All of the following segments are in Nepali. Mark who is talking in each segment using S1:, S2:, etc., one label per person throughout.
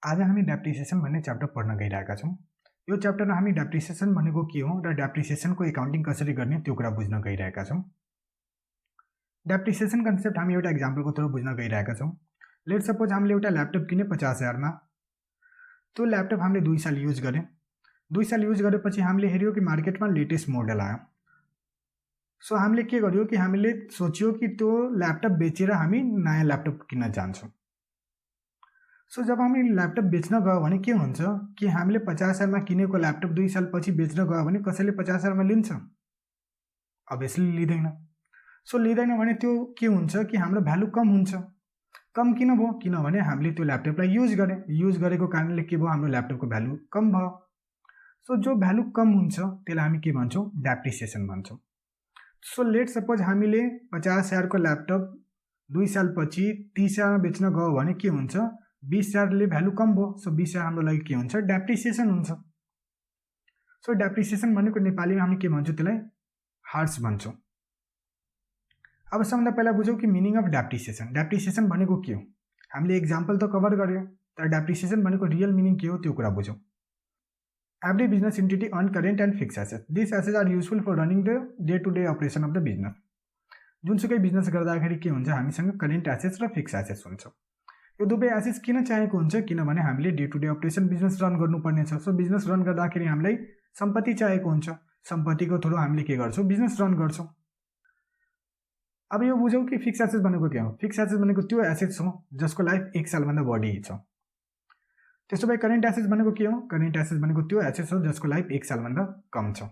S1: आज हामी डेप्रिसिएसन भन्ने च्याप्टर पढ्न गइरहेका छौँ। यो च्याप्टरमा हामी डेप्रिसिएसन भनेको के हो र डेप्रिसिएसनको एकाउन्टिङ कसरी गर्ने त्यो कुरा बुझ्न गइरहेका छौँ। डेप्रिसिएसन कन्सेप्ट हामी एउटा एक्जाम्पलको थ्रु बुझ्न गइरहेका छौँ। लेट सपोज हामीले एउटा ल्यापटप किने 50,000 मा। त्यो ल्यापटप हामीले 2 साल युज गरे। 2 साल युज गरेपछि हामीले हेर्यो कि मार्केटमा लेटेस्ट मोडल आयो। सो हामीले के गर्यो कि हामीले सोच्यो कि त्यो ल्यापटप बेचेर हामी नयाँ ल्यापटप किन्न जान्छौँ। सो जब हामी ल्यापटप बेच्न गयो भने के हुन्छ कि हामीले 50,000 मा किनेको ल्यापटप 2 साल पछि बेच्न गयो भने कसैले 50,000 मा लिन्छ? अभियसली लिँदैन। सो लिँदैन भने त्यो के हुन्छ कि हाम्रो भ्यालु कम हुन्छ। कम किन भयो? किनभने हामीले त्यो ल्यापटपलाई युज गरेको कारणले के भयो? हाम्रो ल्यापटपको भ्यालु कम भयो। सो जो भ्यालु कम हुन्छ त्यसलाई हामी के भन्छौँ? डेप्रिसिएसन भन्छौँ। सो लेट सपोज हामीले 50,000 को ल्यापटप 2 साल पछि 30,000 मा बेच्न गयो भने के हुन्छ? 20,000 ले भ्यालु कम भयो। सो 20,000 हाम्रो लागि के हुन्छ? डेप्रिसिएसन हुन्छ। सो डेप्रिसिएसन भनेको नेपालीमा हामी के भन्छौँ? त्यसलाई हार्स भन्छौँ। अब सबभन्दा पहिला बुझौँ कि मिनिङ अफ डेप्रिसिएसन। डेप्रिसिएसन भनेको के हो? हामीले एक्जाम्पल त कभर गर्यो, तर डेप्रिसिएसन भनेको रियल मिनिङ के हो त्यो कुरा बुझौँ। Every business entity earn current and fix assets. This assets are useful for running the day to day operation of the business. जुनसुकै बिजनेस गर्दाखेरि के हुन्छ? हामीसँग करेन्ट एसेट्स र फिक्स एसेट्स हुन्छ। यो दुवै एसेट्स किन चाहिएको हुन्छ? किनभने हामीले day to day operation business run गर्नुपर्ने छ। सो बिजनेस रन गर्दाखेरि हामीलाई सम्पत्ति चाहिएको हुन्छ। सम्पत्तिको थ्रु हामीले के गर्छौँ? बिजनेस रन गर्छौँ। अब यो बुझौँ कि फिक्स एसेट्स भनेको के हो? फिक्स एसेट्स भनेको त्यो एसेट्स हो जसको लाइफ 1 सालभन्दा बढी छ। त्यसो भए करेन्ट एसेट्स भनेको के हो? करेन्ट एसेट्स भनेको त्यो एसेट्स हो जसको लाइफ 1 सालभन्दा कम छ,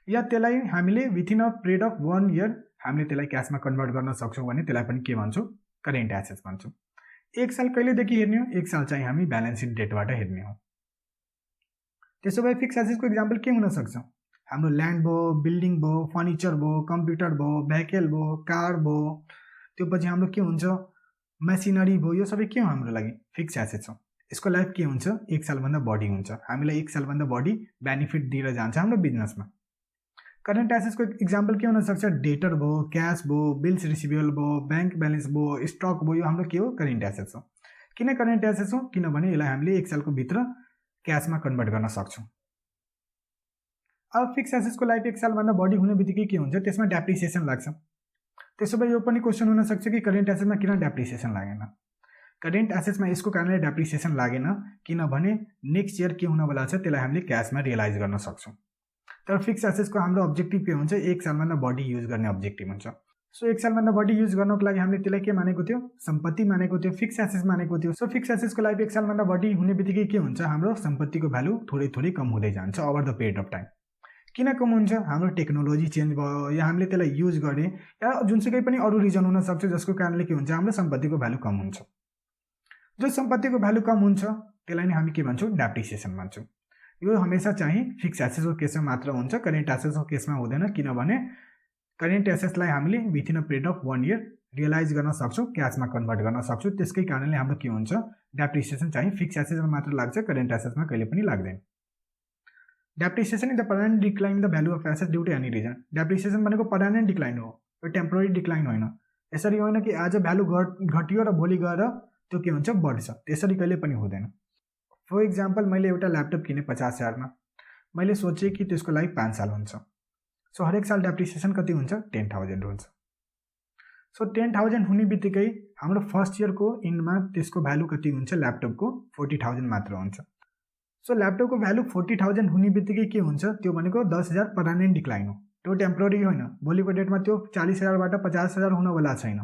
S1: या त्यसलाई हामीले within a period of 1 year हामीले त्यसलाई क्यासमा कन्भर्ट गर्न सक्छौँ भने त्यसलाई पनि के भन्छौँ? करेन्ट एसेट्स भन्छौँ। 1 साल कहिलेदेखि हेर्ने हो? 1 साल चाहिँ हामी ब्यालेन्स सिट डेटबाट हेर्ने हो। त्यसो भए फिक्स एसेट्सको इक्जाम्पल के हुन सक्छ? हाम्रो ल्यान्ड भयो, बिल्डिङ भयो, फर्निचर भयो, कम्प्युटर भयो, भेहिकल भयो, कार भयो, त्यो पछि हाम्रो के हुन्छ? मेसिनरी भयो। यो सबै के हो? हाम्रो लागि फिक्स एसेट्स हो। यसको लाइफ के हुन्छ? 1 सालभन्दा बढी हुन्छ। हामीलाई 1 सालभन्दा बढी बेनिफिट दिएर जान्छ हाम्रो बिजनेसमा। करेन्ट एसेट्सको इक्जाम्पल के हुन सक्छ? डेटर भयो, क्यास भयो, बिल्स रिसिभेबल भयो, ब्याङ्क ब्यालेन्स भयो, स्टक भयो। यो हाम्रो के हो? करेन्ट एसेट्स हो। किन करेन्ट एसेट्स हो? किनभने यसलाई हामीले 1 सालको भित्र क्यासमा कन्भर्ट गर्न सक्छौँ। अब फिक्स एसेट्सको लाइफ 1 सालभन्दा बढी हुने बित्तिकै के हुन्छ? त्यसमा डेप्रिसिएसन लाग्छ। त्यसो भए यो पनि क्वेसन हुन सक्छ कि करेन्ट एसेट्समा किन डेप्रिसिएसन लागेन? करेन्ट एसेट्समा यसको कारणले डेप्रिसिएसन लागेन किनभने नेक्स्ट इयर के हुनवाला छ त्यसलाई हामीले क्यासमा रियलाइज गर्न सक्छौँ। तर फिक्स एसेट्सको हाम्रो अब्जेक्टिभ के हुन्छ? 1 सालभन्दा बढी युज गर्ने अब्जेक्टिभ हुन्छ। सो 1 सालभन्दा बढी युज गर्नको लागि हामीले त्यसलाई के मानेको थियो? सम्पत्ति मानेको थियो, फिक्स एसेट्स मानेको थियो। सो फिक्स एसेट्सको लाइफ 1 सालभन्दा बढी हुने बित्तिकै के हुन्छ? हाम्रो सम्पत्तिको भ्यालु थोरै थोरै कम हुँदै जान्छ over the period of time. किन कम हुन्छ? हाम्रो टेक्नोलोजी चेन्ज भयो, या हामीले त्यसलाई युज गरे, या जुनसुकै पनि अरू रिजन हुनसक्छ जसको कारणले के हुन्छ? हाम्रो सम्पत्तिको भ्यालु कम हुन्छ। जो सम्पत्तिको भ्यालु कम हुन्छ त्यसलाई नै हामी के भन्छौँ? डेप्रिसिएसन भन्छौँ। यो हमेसा चाहिँ फिक्स एसेट्सको केसमा मात्र हुन्छ, करेन्ट एसेट्सको केसमा हुँदैन। किनभने करेन्ट एसेट्सलाई हामीले within a period of 1 year realise गर्न सक्छौँ, क्यासमा कन्भर्ट गर्न सक्छौँ। त्यसकै कारणले हाम्रो के हुन्छ? डेप्रिसिएसन चाहिँ फिक्स एसेट्समा मात्र लाग्छ, करेन्ट एसेट्समा कहिले पनि लाग्दैन। Depreciation is the permanent decline in the value of asset due to any reason. Depreciation भनेको पर्मानेन्ट डिक्लाइन हो, यो टेम्पोररी डिक्लाइन होइन। यसरी होइन कि आज भ्यालु घट्यो र भोलि गएर त्यो के हुन्छ? बढ्छ। त्यसरी कहिले पनि हुँदैन। फर इक्जाम्पल मैले एउटा ल्यापटप किने 50,000 मा। मैले सोचेँ कि त्यसको लाइफ 5 साल हुन्छ। सो हरेक साल डेप्रिसिएसन कति हुन्छ? 10,000 हुन्छ। सो 10,000 हुने बित्तिकै हाम्रो फर्स्ट इयरको इन्डमा त्यसको भ्यालु कति हुन्छ? ल्यापटपको 40,000 मात्र हुन्छ। सो ल्यापटपको भ्यालु 40,000 हुने बित्तिकै के हुन्छ? त्यो भनेको 10,000 पर्मानेन्ट डिक्लाइन हो, त्यो टेम्पोररी होइन। भोलिको डेटमा त्यो 40,000बाट 50,000 हुनवाला छैन।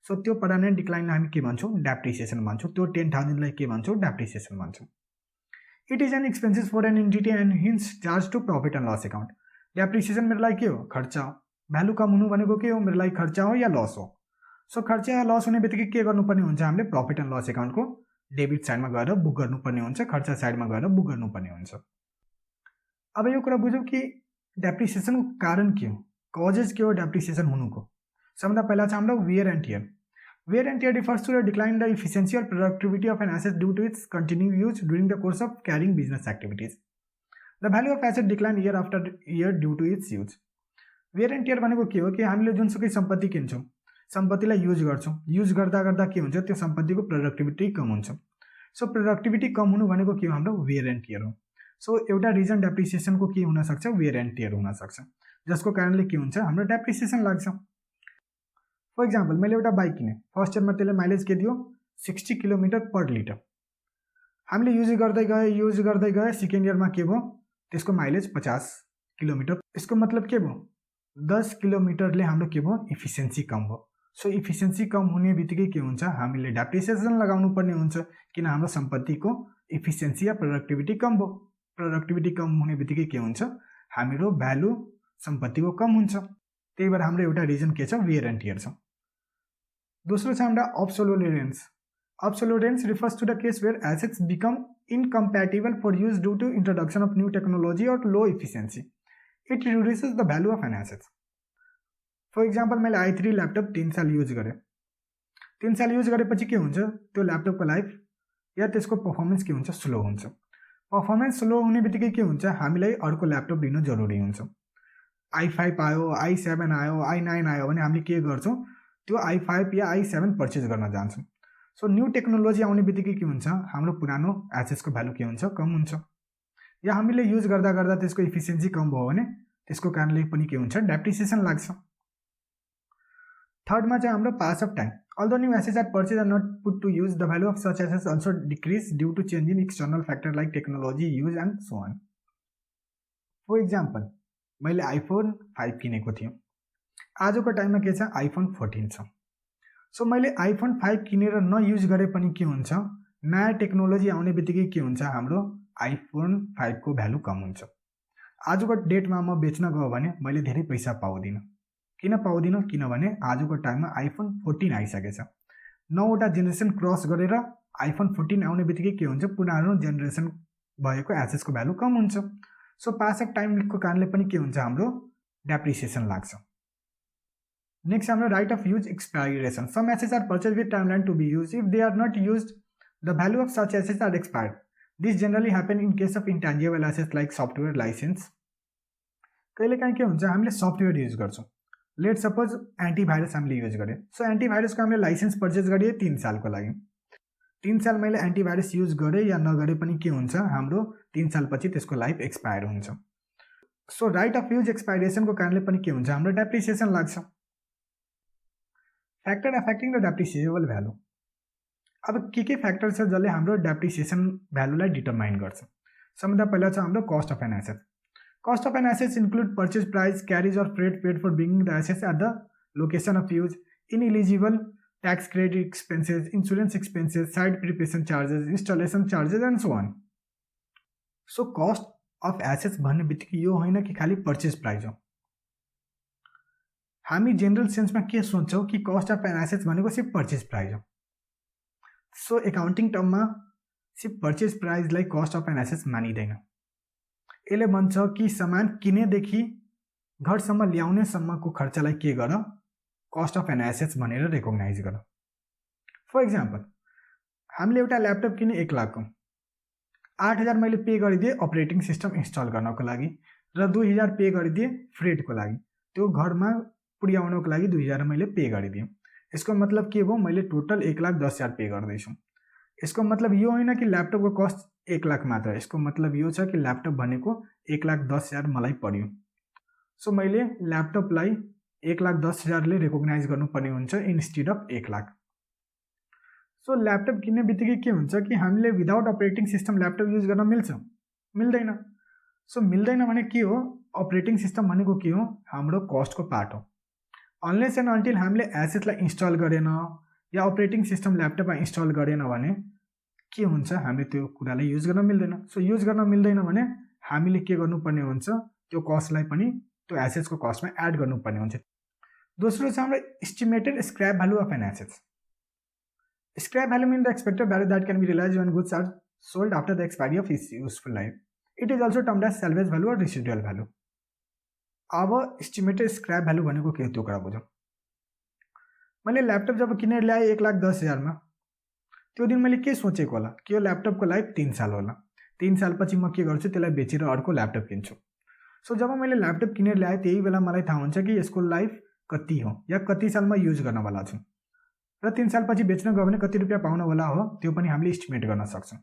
S1: सो त्यो पर्मानेन्ट डिक्लाइनलाई हामी के भन्छौँ? डेप्रिसिएसन भन्छौँ। त्यो 10,000लाई के भन्छौँ? डेप्रिसिएसन भन्छौँ। It is an expenses for an entity and hence charge to profit and loss account. Depreciation मेरो लागि के हो? खर्च हो। भ्यालु कम हुनु भनेको के हो? मेरो लागि खर्च हो या लस हो। सो खर्च या लस हुने बित्तिकै के गर्नुपर्ने हुन्छ? हामीले प्रॉफिट एन्ड लस एकाउन्टको डेबिट साइडमा गएर बुक गर्नुपर्ने हुन्छ, खर्च साइडमा गएर बुक गर्नुपर्ने हुन्छ। अब यो कुरा बुझौँ कि डेप्रिसिएसनको कारण के हो, कजेस के हो डेप्रिसिएसन हुनुको। सबभन्दा पहिला छ हाम्रो wear and tear. Wear and tear refers to the decline in the efficiency or productivity of an asset due to its continued use during the course of carrying business activities. The value of asset decline year after year due to its use. Wear and tear भनेको के हो कि हामीले जुनसुकै सम्पत्ति किन्छौँ, सम्पत्तिलाई युज गर्छौँ, युज गर्दा गर्दा के हुन्छ? त्यो सम्पत्तिको प्रोडक्टिभिटी कम हुन्छ। सो प्रोडक्टिभिटी कम हुनु भनेको के हो हाम्रो वेयर एन्ड टियर हो। सो एउटा रिजन डेप्रिसिएसनको के हुनसक्छ वेयर एन्ड टियर हुनसक्छ, जसको कारणले के हुन्छ हाम्रो डेप्रिसिएसन लाग्छ। फर इक्जाम्पल मैले एउटा बाइक किने, फर्स्ट इयरमा त्यसले माइलेज के दियो 60 किलोमिटर पर लिटर। हामीले युज गर्दै गए सेकेन्ड इयरमा के भयो त्यसको माइलेज 50 किलोमिटर। यसको मतलब के भयो 10 किलोमिटरले हाम्रो के भयो इफिसियन्सी कम भयो। सो इफिसियन्सी कम हुने बित्तिकै के हुन्छ हामीले डेप्रिसिएसन लगाउनु पर्ने हुन्छ, किन हाम्रो सम्पत्तिको इफिसियन्सी या प्रोडक्टिभिटी कम भयो। प्रोडक्टिभिटी कम हुने बित्तिकै के हुन्छ हाम्रो भ्यालु सम्पत्तिको कम हुन्छ। त्यही भएर हाम्रो एउटा रिजन के छ वेयर एन्ड टियर छ। दोस्रो छ हाम्रो अब्सोल्युटेन्स। Obsolescence refers to the case where assets become incompatible for use due to introduction of new technology or low efficiency. It reduces the value of an asset. For example, मैले i3 ल्यापटप 3 साल युज गरेँ। 3 साल युज गरेपछि के हुन्छ त्यो ल्यापटपको लाइफ या त्यसको पर्फर्मेन्स के हुन्छ स्लो हुन्छ। पर्फर्मेन्स स्लो हुने बित्तिकै के हुन्छ हामीलाई अर्को ल्यापटप लिनु जरुरी हुन्छ। i5 आयो, i7 आयो, i9 आयो भने हामीले के गर्छौँ त्यो i5 या i7 पर्चेज गर्न जान्छौँ। सो न्यू टेक्नोलोजी आउने बित्तिकै के हुन्छ हाम्रो पुरानो एसेट्सको भ्यालु के हुन्छ कम हुन्छ, या हामीले युज गर्दा गर्दा त्यसको इफिसियन्सी कम भयो भने त्यसको कारणले पनि के हुन्छ डेप्रिसिएसन लाग्छ। थर्डमा चाहिँ हाम्रो pass of time. Although new assets are purchase are not put to use the value of such assets also decrease due to change in external factor like technology use and so on. For example मैले आइफोन 5 किनेको थिएँ, आजको टाइममा के छ आइफोन 14 छ। सो मैले आइफोन 5 किनेर नयुज गरे पनि के हुन्छ नयाँ टेक्नोलोजी आउने बित्तिकै के हुन्छ हाम्रो आइफोन 5 को भ्यालु कम हुन्छ। आजको डेटमा म बेच्न गयो भने मैले धेरै पैसा पाउँदिनँ। किन पाउँदिनँ किनभने आजको टाइममा आइफोन 14 आइसकेछ। 9वटा जेनेरेसन क्रस गरेर आइफोन 14 आउने बित्तिकै के हुन्छ पुरानो जेनेरेसन भएको एसेट्सको भ्यालु कम हुन्छ। सो पास अफ टाइमको कारणले पनि के हुन्छ हाम्रो डेप्रिसिएसन लाग्छ। Next, हाम्रो right of use expiration. Some assets are purchased with timeline to be used. If they are not used, the value of such assets are expired. This generally happen in case of intangible assets like software license. कहिलेकाहीँ के हुन्छ हामीले सफ्टवेयर युज गर्छौँ। लेट सपोज एन्टिभाइरस हामीले युज गरेँ। सो एन्टिभाइरसको हामीले लाइसेन्स पर्चेज गरिए 3 सालको लागि। 3 साल मैले एन्टिभाइरस युज गरेँ या नगरे पनि के हुन्छ हाम्रो 3 सालपछि त्यसको लाइफ एक्सपायर हुन्छ। सो राइट अफ युज एक्सपाइरेसनको कारणले पनि के हुन्छ हाम्रो डेप्रिसिएसन लाग्छ। Factor affecting the depreciable value. अब के फ्याक्टर छ जसले हाम्रो डेप्रिसिएसन भ्यालुलाई डिटरमाइन गर्छ। सबभन्दा पहिला छ हाम्रो cost of an asset. Cost of an assets include purchase price, carriage और freight paid for bringing the assets at the location of use, ineligible tax credit expenses, insurance expenses, site preparation charges, installation charges and so on. So cost of assets भन्ने बित्तिकै यो होइन कि खालि परचेज प्राइस हो। हामी जेनरल सेन्समा के सोच्छौँ कि कस्ट अफ एन एसेट्स भनेको सिर्फ परचेज प्राइस हो। सो एकाउन्टिङ टर्ममा सिर्फ परचेज प्राइसलाई कस्ट अफ एन एसेट्स मानिँदैन। यसले भन्छ कि सामान किनेदेखि घरसम्म ल्याउनेसम्मको खर्चलाई के गर कस्ट अफ एन एसेट्स भनेर रेकग्नाइज गर। फर इक्जाम्पल हामीले एउटा ल्यापटप किने 1 लाखको, 8,000 मैले पे गरिदिएँ अपरेटिङ सिस्टम इन्स्टल गर्नको लागि र 2,000 पे गरिदिएँ फ्रेटको लागि। त्यो घरमा पुर्याउनको लागि 2,000 मैले पे गरिदिएँ। यसको मतलब के भयो मैले टोटल 1,10,000 पे गर्दैछु। यसको मतलब यो होइन कि ल्यापटपको कस्ट 1 लाख मात्र, यसको मतलब यो छ कि ल्यापटप भनेको 1,10,000 मलाई पर्यो। सो मैले ल्यापटपलाई 1,10,000ले रेकग्नाइज गर्नुपर्ने हुन्छ instead of 1 lakh. So laptop किन्ने बित्तिकै के हुन्छ कि हामीले without operating system laptop use गर्न मिल्छ मिल्दैन। सो मिल्दैन भने के हो अपरेटिङ सिस्टम भनेको के हो हाम्रो कस्टको पार्ट हो। अनलेस एन्ड अन्टिल हामीले एसेट्सलाई इन्स्टल गरेन या अपरेटिङ सिस्टम ल्यापटपमा इन्स्टल गरेन भने के हुन्छ हामीले त्यो कुरालाई युज गर्न मिल्दैन। सो युज गर्न मिल्दैन भने हामीले के गर्नुपर्ने हुन्छ त्यो कस्टलाई पनि त्यो एसेट्सको कस्टमा एड गर्नुपर्ने हुन्छ। दोस्रो छ हाम्रो estimated scrap value of an assets. Scrap value mean the expected value that can be realised when goods are sold after the expiry of its useful life. It is also termed as salvage value or residual value. अब एस्टिमेटेड स्क्रैप भ्यालु भनेको के हो त्यो कुरा बुझौँ। मैले ल्यापटप जब किनेर ल्याएँ 1,10,000 मा, त्यो दिन मैले के सोचेको होला कि यो ल्यापटपको लाइफ 3 साल होला। 3 सालपछि म के गर्छु त्यसलाई बेचेर अर्को ल्यापटप किन्छु। सो जब मैले ल्यापटप किनेर ल्याएँ त्यही बेला मलाई थाहा हुन्छ कि यसको लाइफ कति हो या कति साल म युज गर्नवाला छु। र 3 सालपछि बेच्न गयो भने कति रुपियाँ पाउन होला हो त्यो पनि हामीले इस्टिमेट गर्न सक्छौँ।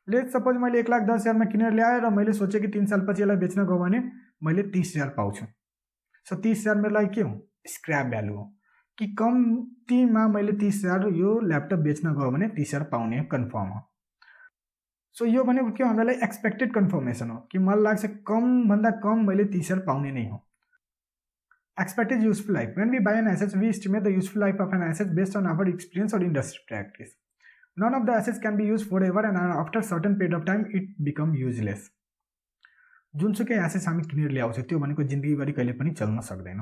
S1: लेट्स सपोज मैले 1,10,000 किनेर ल्याएँ र मैले सोचेँ कि 3 सालपछि यसलाई बेच्न गयो भने मैले 30,000 पाउँछु। सो 30,000 मेरो लागि के हो? स्क्रैप भ्यालु हो कि कम्तीमा मैले 30,000 यो ल्यापटप बेच्न गयो भने 30,000 पाउने कन्फर्म हो। सो यो भनेको के हो? हाम्रो लागि एक्सपेक्टेड कन्फर्मेसन हो कि मलाई लाग्छ कमभन्दा कम मैले 30,000 पाउने नै हो। Expected useful life. When we buy an asset, we estimate the useful life of an asset based on our experience or industry practice. None of the assets can be used forever and after certain period of time it become useless. जुनसुकै एसेट्स हामी किनेर ल्याउँछ त्यो भनेको जिन्दगीभरि कहिले पनि चल्न सक्दैन।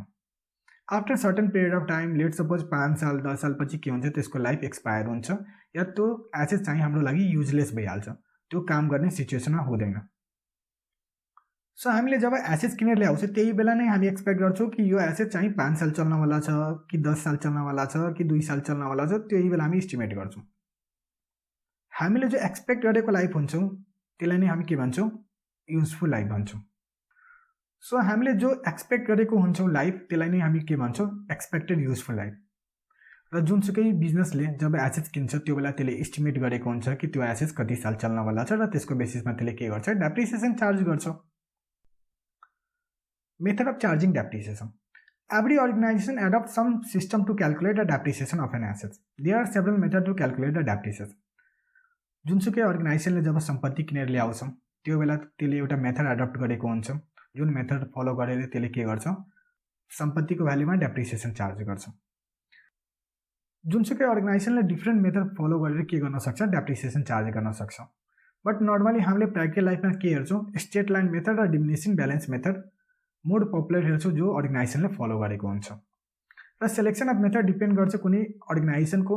S1: After certain period of time, let suppose 5 साल 10 साल पछि के हुन्छ, त्यसको लाइफ एक्सपायर हुन्छ या त्यो एसेट चाहिँ हाम्रो लागि युजलेस भइहाल्छ, त्यो काम गर्ने सिचुएसनमा हुँदैन। सो हामीले जब एसेट्स किनेर ल्याउँछ त्यही बेला नै हामी एक्सपेक्ट गर्छौँ कि यो एसेट चाहिँ 5 साल चल्नवाला छ कि 10 साल चल्नवाला छ कि 2 साल चल्नवाला छ, त्यही बेला हामी इस्टिमेट गर्छौँ। हामीले जो एक्सपेक्ट गरेको लाइफ हुन्छौँ त्यसलाई नै हामी के भन्छौँ? युजफुल लाइफ भन्छौँ। सो हामीले जो एक्सपेक्ट गरेको हुन्छौँ लाइफ त्यसलाई नै हामी के भन्छौँ? Expected useful life. र जुनसुकै बिजनेसले जब एसेट्स किन्छ त्यो बेला त्यसले इस्टिमेट गरेको हुन्छ कि त्यो एसेट्स कति साल चल्नवाला छ र त्यसको बेसिसमा त्यसले के गर्छ? डेप्रिसिएसन चार्ज गर्छ। Method of charging depreciation. Every organization adopts some system to calculate the depreciation of an asset. There are several methods to calculate the depreciation. जुनसुकै अर्गनाइजेसनले जब सम्पत्ति किनेर ल्याउँछ त्यो बेला त्यसले एउटा मेथड एडप्ट गरेको हुन्छ, जुन मेथड फलो गरेर त्यसले के गर्छ? सम्पत्तिको भ्यालुमा डेप्रिसिएसन चार्ज गर्छ। जुनसुकै अर्गनाइजेसनले डिफ्रेन्ट मेथड फलो गरेर के गर्न सक्छ? डेप्रिसिएसन चार्ज गर्न सक्छ। बट नर्मली हामीले प्र्याक्टिकल लाइफमा के हेर्छौँ? स्ट्रेट लाइन मेथड र diminishing balance method more popular हेर्छौँ जो अर्गनाइजेसनले फलो गरेको हुन्छ। र सेलेक्सन अफ मेथड डिपेन्ड गर्छ कुनै अर्गनाइजेसनको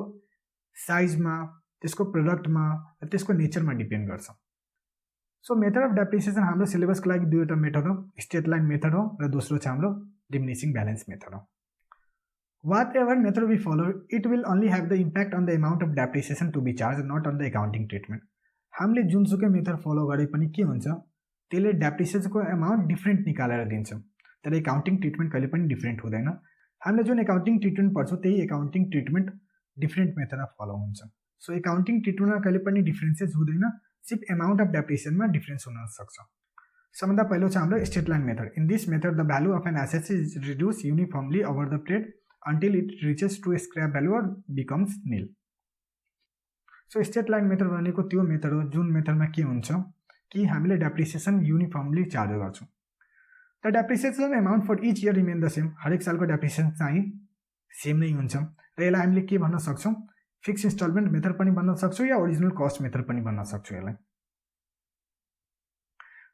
S1: साइजमा, त्यसको प्रोडक्टमा र त्यसको नेचरमा डिपेन्ड गर्छ। सो मेथड अफ डेप्रिसिएसन हाम्रो सिलेबसको लागि दुईवटा मेथड हो, स्ट्रेट लाइन मेथड हो र दोस्रो चाहिँ हाम्रो डिमिनिसिङ ब्यालेन्स मेथड हो। Whatever method we follow it will only have the impact on the amount of depreciation to be charge, not on the accounting treatment. हामीले जुनसुकै मेथड फलो गरे पनि के हुन्छ? त्यसले डेप्रिसिएसनको एमाउन्ट डिफ्रेन्ट निकालेर दिन्छ, तर एकाउन्टिङ ट्रिटमेन्ट कहिले पनि डिफ्रेन्ट हुँदैन। हामीले जुन एकाउन्टिङ ट्रिटमेन्ट पढ्छौँ त्यही एकाउन्टिङ ट्रिटमेन्ट डिफ्रेन्ट मेथडमा फलो हुन्छ। सो एकाउन्टिङ ट्रिटमेन्टमा कहिले पनि डिफ्रेन्सेस हुँदैन, सिर्फ एमाउन्ट अफ डेप्रिसिएसनमा डिफ्रेन्स हुन सक्छ। सबभन्दा पहिलो छ हाम्रो straight line method. In this method the value of an asset is reduce uniformly over the period until it reaches to scrap value or becomes nil. So straight line method भनेको त्यो मेथड हो जुन मेथडमा के हुन्छ कि हामीले डेप्रिसिएसन युनिफर्मली चार्ज गर्छौँ। The depreciation amount for each year remain the same. हरेक सालको डेप्रिसिएसन चाहिँ सेम नै हुन्छ र यसलाई हामीले के भन्न सक्छौँ? फिक्स इन्स्टलमेन्ट मेथड पनि भन्न सक्छौँ या ओरिजिनल कस्ट मेथड पनि भन्न सक्छौँ यसलाई।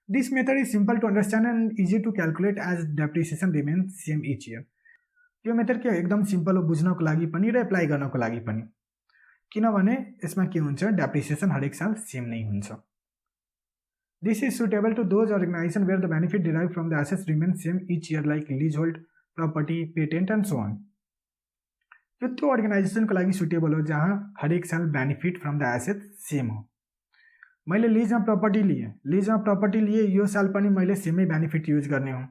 S1: This method is simple to understand and easy to calculate as depreciation remain same each year. यो मेथड के एकदम सिम्पल हो बुझ्नको लागि पनि र एप्लाई गर्नको लागि पनि, किनभने यसमा के हुन्छ? डेप्रिसिएसन हरेक साल सेम नै हुन्छ। This is suitable to those organizations where the benefit derived from the assets remains same each year like leasehold, property, patent and so on. यो त्यो अर्गनाइजेसनको लागि सुटेबल हो जहाँ हरेक साल benefit from the asset same हो। मैले लिजमा प्रपर्टी लिए यो साल पनि मैले सेमै बेनिफिट युज गर्ने हो,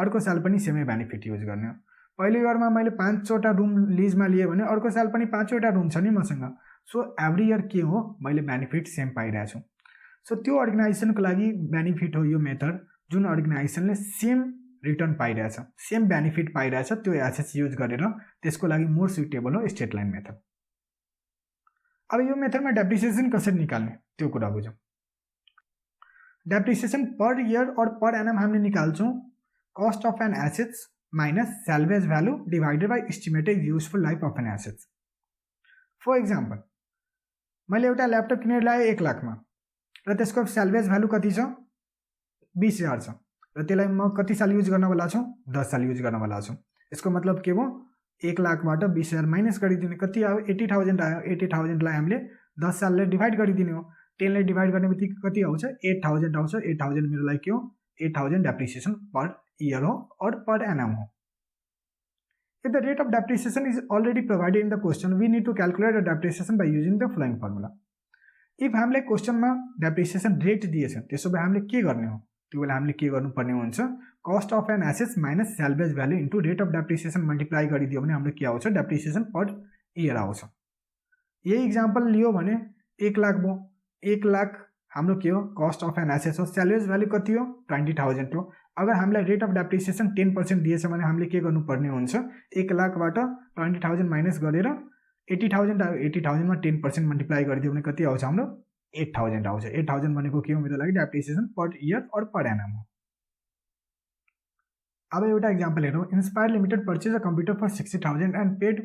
S1: अर्को साल पनि सेमै बेनिफिट युज गर्ने हो। पहिलो इयरमा मैले 5वटा रुम लिजमा लिए भने अर्को साल पनि 5वटा रुम छ नि मसँग। सो एभ्री इयर के हो? मैले बेनिफिट सेम पाइरहेको छु। सो त्यो अर्गनाइजेसनको लागि बेनिफिट हो यो मेथड जुन अर्गनाइजेसनले सेम रिटर्न पाइरहेछ, सेम बेनिफिट पाइरहेछ, त्यो एसेट्स युज गरेर त्यसको लागि मोर सुटेबल हो स्ट्रेट लाइन मेथड। अब यो मेथडमा डेप्रिसिएसन कसरी निकाल्ने त्यो कुरा बुझौँ। डेप्रिसिएसन पर इयर और पर एनम हामीले निकाल्छौँ cost of an assets minus salvage value divided by estimated useful life of an assets. For example मैले एउटा ल्यापटप किनेर ल्याएँ 1 लाखमा र त्यसको सैल्वेज भ्यालु कति छ? 20,000 छ र त्यसलाई म कति साल युज गर्नवाला छु? 10 साल युज गर्नवाला छु। यसको मतलब के भयो? 1 लाखबाट 20,000 माइनस गरिदिने कति आयो? 80,000 आयो। 80,000लाई हामीले 10 सालले डिभाइड गरिदिने हो। 10 ले डिभाइड गर्ने बित्तिकै कति आउँछ? 8,000 आउँछ। 8,000 मेरो लागि के हो? 8,000 डेप्रिसिएसन पर इयर हो और पर एनम हो। If the rate of depreciation is already provided in the question, we need to calculate the depreciation by using the following formula. If हामीले क्वेसनमा डेप्रिसिएसन रेट दिएछ त्यसो भए हामीले के गर्ने हो? त्यो बेला हामीले के गर्नुपर्ने हुन्छ? Cost of an assets minus salvage value into rate of depreciation multiply गरिदियो भने हाम्रो के आउँछ? डेप्रिसिएसन पर इयर आउँछ। यही इक्जाम्पल लियो भने 1 लाख भयो। 1 लाख हाम्रो के हो, कस्ट अफ एन एसेट हो। सेल्युज भ्यालु कति हो, 20,000 हो। अगर हामीलाई रेट अफ डेप्रिसिएसन 10% दिएछ भने हामीले के गर्नुपर्ने हुन्छ, 1 लाखबाट 20,000 माइनस गरेर 80,000 आयो। 80,000 मा 10% मल्टिप्लाई गरिदियो भने कति आउँछ हाम्रो, 8,000 आउँछ। 8,000 भनेको के हो मेरो लागि, डेप्रिसिएसन पर इयर और पर एनम हो। अब एउटा इक्जाम्पल हेरौँ। Inspire Limited purchase a computer for 60,000 and paid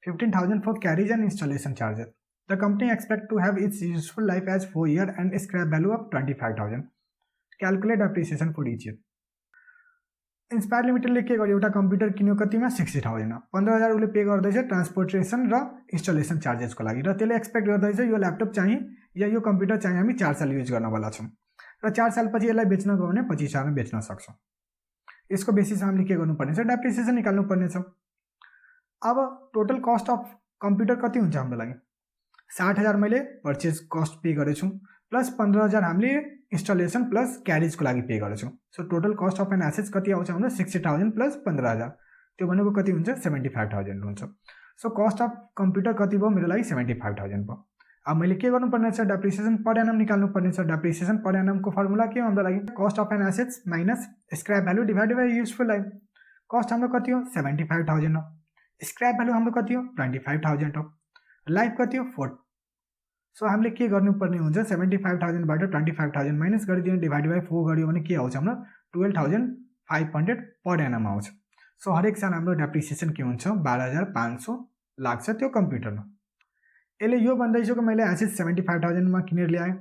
S1: 15,000 for carriage and installation charges. The company expect to have its useful life as 4 year and scrap value of 25,000। Calculate depreciation for each year. Inspire लिमिटेडले के गर्यो, एउटा कम्प्युटर किन्यो कतिमा, 60,000 मा। 15,000 उसले पे गर्दैछ ट्रान्सपोर्टेसन र इन्स्टलेसन चार्जेसको लागि, र त्यसले एक्सपेक्ट गर्दैछ यो ल्यापटप चाहिँ या यो कम्प्युटर चाहिँ हामी 4 साल युज गर्नवाला छौँ, र 4 सालपछि यसलाई बेच्न गयो भने 25,000 बेच्न सक्छौँ। यसको बेसिसमा हामीले के गर्नुपर्ने छ, डेप्रिसिएसन निकाल्नुपर्ने छ। अब टोटल कस्ट अफ कम्प्युटर कति हुन्छ हाम्रो लागि, 60,000 मैले पर्चेज कस्ट पे गरेछु, प्लस 15,000 हामीले इन्स्टलेसन प्लस क्यारेजको लागि पे गरेछौँ। So total cost of an assets कति आउँछ हाम्रो, 60,000 प्लस 15,000, त्यो भनेको कति हुन्छ, 75,000 हुन्छ। सो कस्ट अफ कम्प्युटर कति भयो मेरो लागि, 75,000 भयो। अब मैले के गर्नुपर्ने छ, डेप्रिसिएसन पर एनम निकाल्नुपर्ने छ। डेप्रिसिएसन पर एनमको फर्मुला के हो हाम्रो लागि, cost of an assets minus scrap value divided by useful life. Cost हाम्रो कति हो, 75,000 हो। स्क्रैप भ्यालु हाम्रो कति हो, 25,000 हो। लाइफ कति हो, 4। सो हामीले के गर्नुपर्ने हुन्छ, 75,000 बाट 25,000 माइनस गरिदियो, डिभाइड बाई 4 गरियो भने के आउँछ हाम्रो, 12,500 पर एनम आउँछ। सो हरेक साल हाम्रो डेप्रिसिएसन के हुन्छ, 12,500 लाग्छ त्यो कम्प्युटरमा। यसले यो भन्दैछ कि मैले एसेट्स 75,000 मा किनेर ल्याएँ,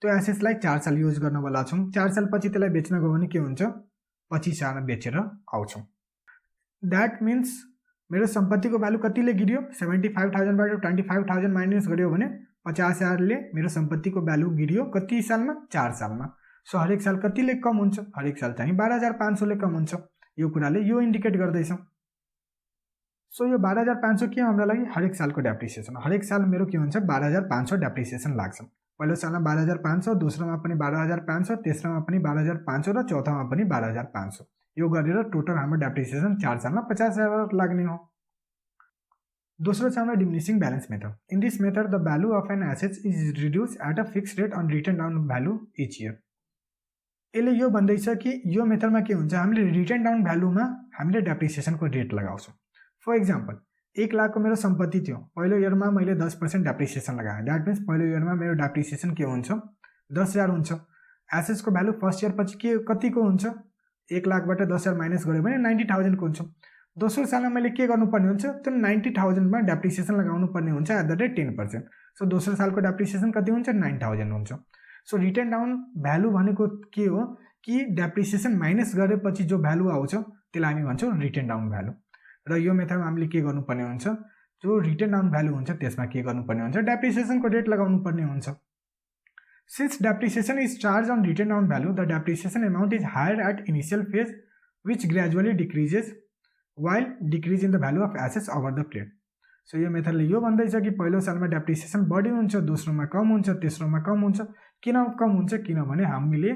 S1: त्यो एसेट्सलाई 4 साल युज गर्नवाला छौँ। 4 सालपछि त्यसलाई बेच्न गयो भने के हुन्छ, 25,000 बेचेर आउँछौँ। द्याट मिन्स मेरो सम्पत्तिको भ्यालु कतिले गिर्यो, 75,000 बाट 25,000 माइनस गर्यो भने 50,000ले मेरो सम्पत्तिको भ्यालु गिर्यो कति सालमा, 4 सालमा। सो हरेक साल कतिले कम हुन्छ, हरेक साल चाहिँ 12,500ले कम हुन्छ। यो कुराले यो इन्डिकेट गर्दैछ। सो यो 12,500 के हो हाम्रो लागि, हरेक सालको डेप्रिसिएसन। हरेक साल मेरो के हुन्छ, 12,500 डेप्रिसिएसन लाग्छ। पहिलो सालमा 12,500, दोस्रोमा पनि 12,500, तेस्रोमा पनि 12,500 र चौथोमा पनि 12,500। यो गरेर टोटल हाम्रो डेप्रिसिएसन 4 सालमा 50,000 लाग्ने हो। दोस्रो छ हाम्रो diminishing balance method. In this method the value of an assets is reduce at a fix rate on written down value each year. यसले यो भन्दैछ कि यो मेथडमा के हुन्छ, हामीले रिटर्न डाउन भ्यालुमा हामीले डेप्रिसिएसनको रेट लगाउँछौँ। फर इक्जाम्पल 1 लाखको मेरो सम्पत्ति थियो, पहिलो इयरमा मैले 10% डेप्रिसिएसन लगाएँ। द्याट मिन्स पहिलो इयरमा मेरो डेप्रिसिएसन के हुन्छ, 10,000 हुन्छ। एसेट्सको भ्यालु फर्स्ट इयर पछि के कतिको हुन्छ, 1 लाखबाट 10,000 माइनस गऱ्यो भने 90,000 को हुन्छ। दोस्रो सालमा मैले के गर्नुपर्ने हुन्छ, त्यो 90,000 मा डेप्रिसिएसन लगाउनु पर्ने हुन्छ एट द रेट 10%। सो दोस्रो सालको डेप्रिसिएसन कति हुन्छ, 9,000 हुन्छ। सो रिटर्न डाउन भ्यालु भनेको के हो कि डेप्रिसिएसन माइनस गरेपछि जो भ्यालु आउँछ त्यसलाई हामी भन्छौँ रिटर्न डाउन भ्यालु। र यो मेथडमा हामीले के गर्नुपर्ने हुन्छ, जो रिटर्न डाउन भ्यालु हुन्छ त्यसमा के गर्नुपर्ने हुन्छ, डेप्रिसिएसनको रेट लगाउनु पर्ने हुन्छ। Since depreciation is charge on written down value, the depreciation amount is higher at initial phase which gradually decreases while decrease in the value of assets over the period। So यो मेथडले यो भन्दैछ कि पहिलो सालमा डेप्रिसिएसन बढी हुन्छ, दोस्रोमा कम हुन्छ, तेस्रोमा कम हुन्छ। किन कम हुन्छ, किनभने हामीले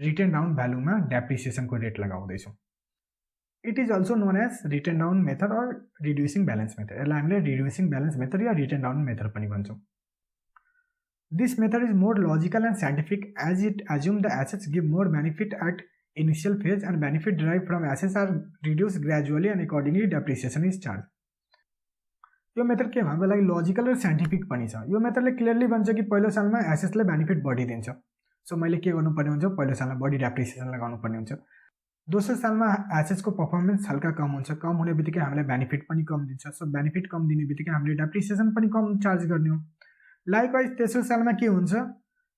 S1: रिटर्न डाउन भ्यालुमा डेप्रिसिएसनको रेट लगाउँदैछौँ। It is also known as written down method or reducing balance method. यसलाई हामीले रिड्युसिङ ब्यालेन्स मेथड या रिटर्न डाउन मेथड पनि भन्छौँ। This method is more logical and scientific as it assume the assets give more benefit at initial phase and benefit derived from assets are reduced gradually and accordingly depreciation is charged। यो मेथड के हाम्रो लागि लजिकल र साइन्टिफिक पनि छ। यो मेथडले क्लियरली भन्छ कि पहिलो सालमा एसेट्सले बेनिफिट बढी दिन्छ। सो मैले के गर्नुपर्ने हुन्छ, पहिलो सालमा बढी डेप्रिसिएसन लगाउनु पर्ने हुन्छ। दोस्रो सालमा एसेट्सको पर्फर्मेन्स हल्का कम हुन्छ, कम हुने बित्तिकै हामीलाई बेनिफिट पनि कम दिन्छ। सो बेनिफिट कम दिने बित्तिकै हामीले डेप्रिसिएसन पनि कम चार्ज गर्ने हो। लाइकवाइज तेस्रो सालमा के हुन्छ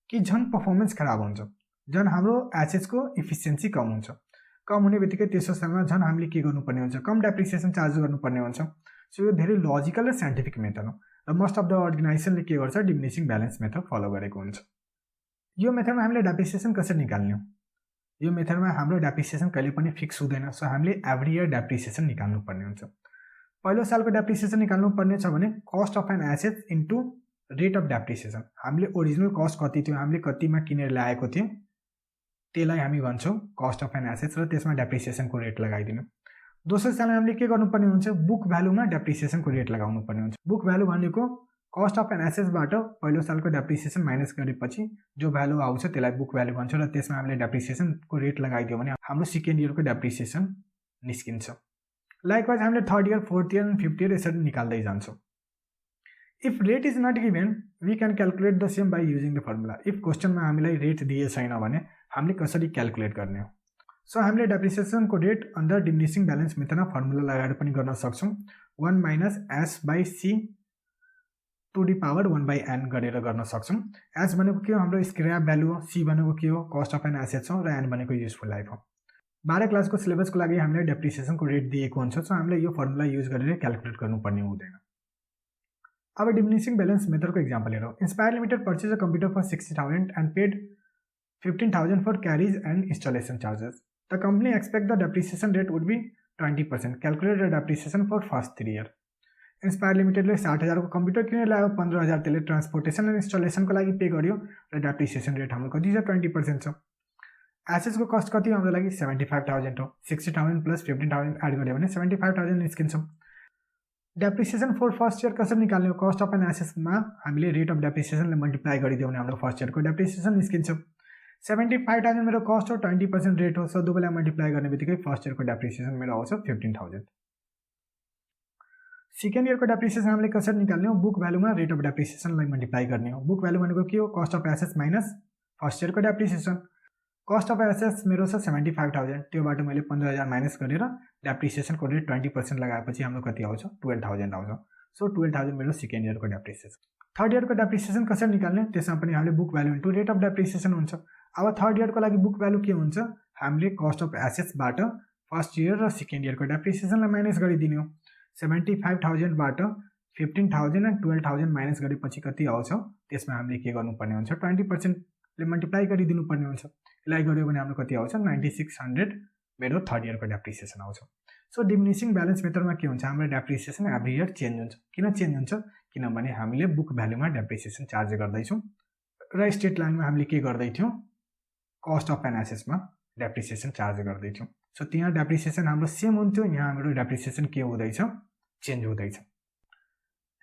S1: कि झन् पर्फर्मेन्स खराब हुन्छ, झन् हाम्रो एसेट्सको इफिसियन्सी कम हुन्छ। कम हुने बित्तिकै तेस्रो सालमा झन् हामीले के गर्नुपर्ने हुन्छ, कम डेप्रिसिएसन चार्ज गर्नुपर्ने हुन्छ। सो यो धेरै लजिकल र साइन्टिफिक मेथड हो र मोस्ट अफ द अर्गनाइजेसनले के गर्छ, डिमिनिसिङ ब्यालेन्स मेथड फलो गरेको हुन्छ। यो मेथडमा हामीले डेप्रिसिएसन कसरी निकाल्ने हो, यो मेथडमा हाम्रो डेप्रिसिएसन कहिले पनि फिक्स हुँदैन। सो हामीले एभ्री इयर डेप्रिसिएसन निकाल्नु पर्ने हुन्छ। पहिलो सालको डेप्रिसिएसन निकाल्नु पर्ने छ भने cost of an asset into rate of depreciation. हामीले ओरिजिनल कस्ट कति थियो, हामीले कतिमा किनेर ल्याएको थियो त्यसलाई हामी भन्छौँ कस्ट अफ एन एसेट्स, र त्यसमा डेप्रिसिएसनको रेट लगाइदिनु। दोस्रो सालमा हामीले के गर्नुपर्ने हुन्छ, बुक भ्यालुमा डेप्रिसिएसनको रेट लगाउनु पर्ने हुन्छ। बुक भ्यालु भनेको कस्ट अफ एन एसेट्सबाट पहिलो सालको डेप्रिसिएसन माइनस गरेपछि जो भ्यालु आउँछ त्यसलाई बुक भ्यालु भन्छ र त्यसमा हामीले डेप्रिसिएसनको रेट लगाइदियो भने हाम्रो सेकेन्ड इयरको डेप्रिसिएसन निस्किन्छ। लाइकवाइज हामीले third year, fourth year and fifth year यसरी निकाल्दै जान्छौँ। If rate is not given we can calculate the same by using the formula. If क्वेसनमा हामीलाई रेट दिए छैन भने हामीले कसरी क्यालकुलेट गर्ने हो। सो हामीले डेप्रिसिएसनको रेट अन्डर डिमिनिसिङ ब्यालेन्स मेथडमा फर्मुला लगाएर पनि गर्न सक्छौँ। 1 minus S by C to the power 1 by N गरेर गर्न सक्छौँ। एस भनेको के हो, हाम्रो स्क्रैप भ्यालु हो। सी भनेको के हो, कस्ट अफ एन एसेट्स हो। र एन भनेको युजफुल लाइफ हो। 12 क्लासको सिलेबसको लागि हामीले डेप्रिसिएसनको रेट दिएको हुन्छ। सो हामीले यो फर्मुला युज गरेर क्यालकुलेट गर्नुपर्ने हुँदैन। अब डिमिनिसिङ ब्यालेन्स मेथडको एक्जाम्पल हेरौँ। Inspire Limited purchase a computer for 60,000 and paid 15,000 for carriage and installation charges. The company expect the depreciation rate would be 20%। Calculate the depreciation for first 3 year. Inspire लिमिटेडले 60,000 को कम्प्युटर किनेर ल्यायो, 15,000 त्यसले ट्रान्सपोर्टेसन एन्ड इन्स्टलेसनको लागि पे गर्यो र डेप्रिसिएसन रेट हाम्रो कति छ, 20% छ। एसेट्सको कस्ट कति हाम्रो लागि 75,000 हो। 60,000 प्लस 15,000 एड गर्यो भने 75,000 निस्किन्छ। डेप्रिसिएसन फर फर्स्ट इयर कसरी निकाल्ने हो, कस्ट अफ एन एसेट्समा हामीले रेट अफ डेप्रिसिएसनले मल्टिप्लाई गरिदियो भने हाम्रो फर्स्ट इयरको डेप्रिसिएसन निस्किन्छ। 75,000 मेरो कस्ट हो, 20% रेट हो। सो दुवैलाई मल्टिप्लाई गर्ने बित्तिकै फर्स्ट इयरको डेप्रिसिएसन मेरो आउँछ 15,000। सेकेन्ड इयरको डेप्रिसिएसन हामीले कसरी निकाल्ने हो, बुक भ्यालुमा रेट अफ डेप्रिसिएसनलाई मल्टिप्लाई गर्ने हो। बुक भ्यालु भनेको के हो, cost of assets minus first इयरको डेप्रिसिएसन। कस्ट अफ एसेट्स मेरो छ 75,000, त्योबाट मैले 15,000 माइनस गरेर डेप्रिसिएसनको रेट 20% लगाएपछि हाम्रो कति आउँछ, 12,000 आउँछ। सो 12,000 मेरो सेकेन्ड इयरको डेप्रिसिएसन। थर्ड इयरको डेप्रिसिएसन कसरी निकाल्ने, त्यसमा पनि हामीले book value into rate of depreciation हुन्छ। अब थर्ड इयरको लागि बुक भ्यालु के हुन्छ, हामीले कस्ट अफ एसेट्सबाट फर्स्ट इयर र सेकेन्ड इयरको डेप्रिसिएसनलाई माइनस गरिदिने हो। 75,000बाट 15,000 एन्ड 12,000 माइनस गरेपछि कति आउँछ, त्यसमा हामीले के गर्नुपर्ने हुन्छ, 20%ले मल्टिप्लाई गरिदिनु पर्ने हुन्छ। यसलाई गर्यो भने हाम्रो कति आउँछ, 9600 मेरो थर्ड इयरको डेप्रिसिएसन आउँछ। सो डिमिनिसिङ ब्यालेन्स मेथडमा के हुन्छ, हाम्रो डेप्रिसिएसन एभ्री इयर चेन्ज हुन्छ। किन चेन्ज हुन्छ, किनभने हामीले बुक भ्यालुमा डेप्रिसिएसन चार्ज गर्दैछौँ र स्टेट लाइनमा हामीले के गर्दैथ्यौँ, कस्ट अफ एन एसेट्समा डेप्रिसिएसन चार्ज गर्दैथ्यौँ। सो त्यहाँ डेप्रिसिएसन हाम्रो सेम हुन्थ्यो, यहाँ हाम्रो डेप्रिसिएसन के हुँदैछ, चेन्ज हुँदैछ।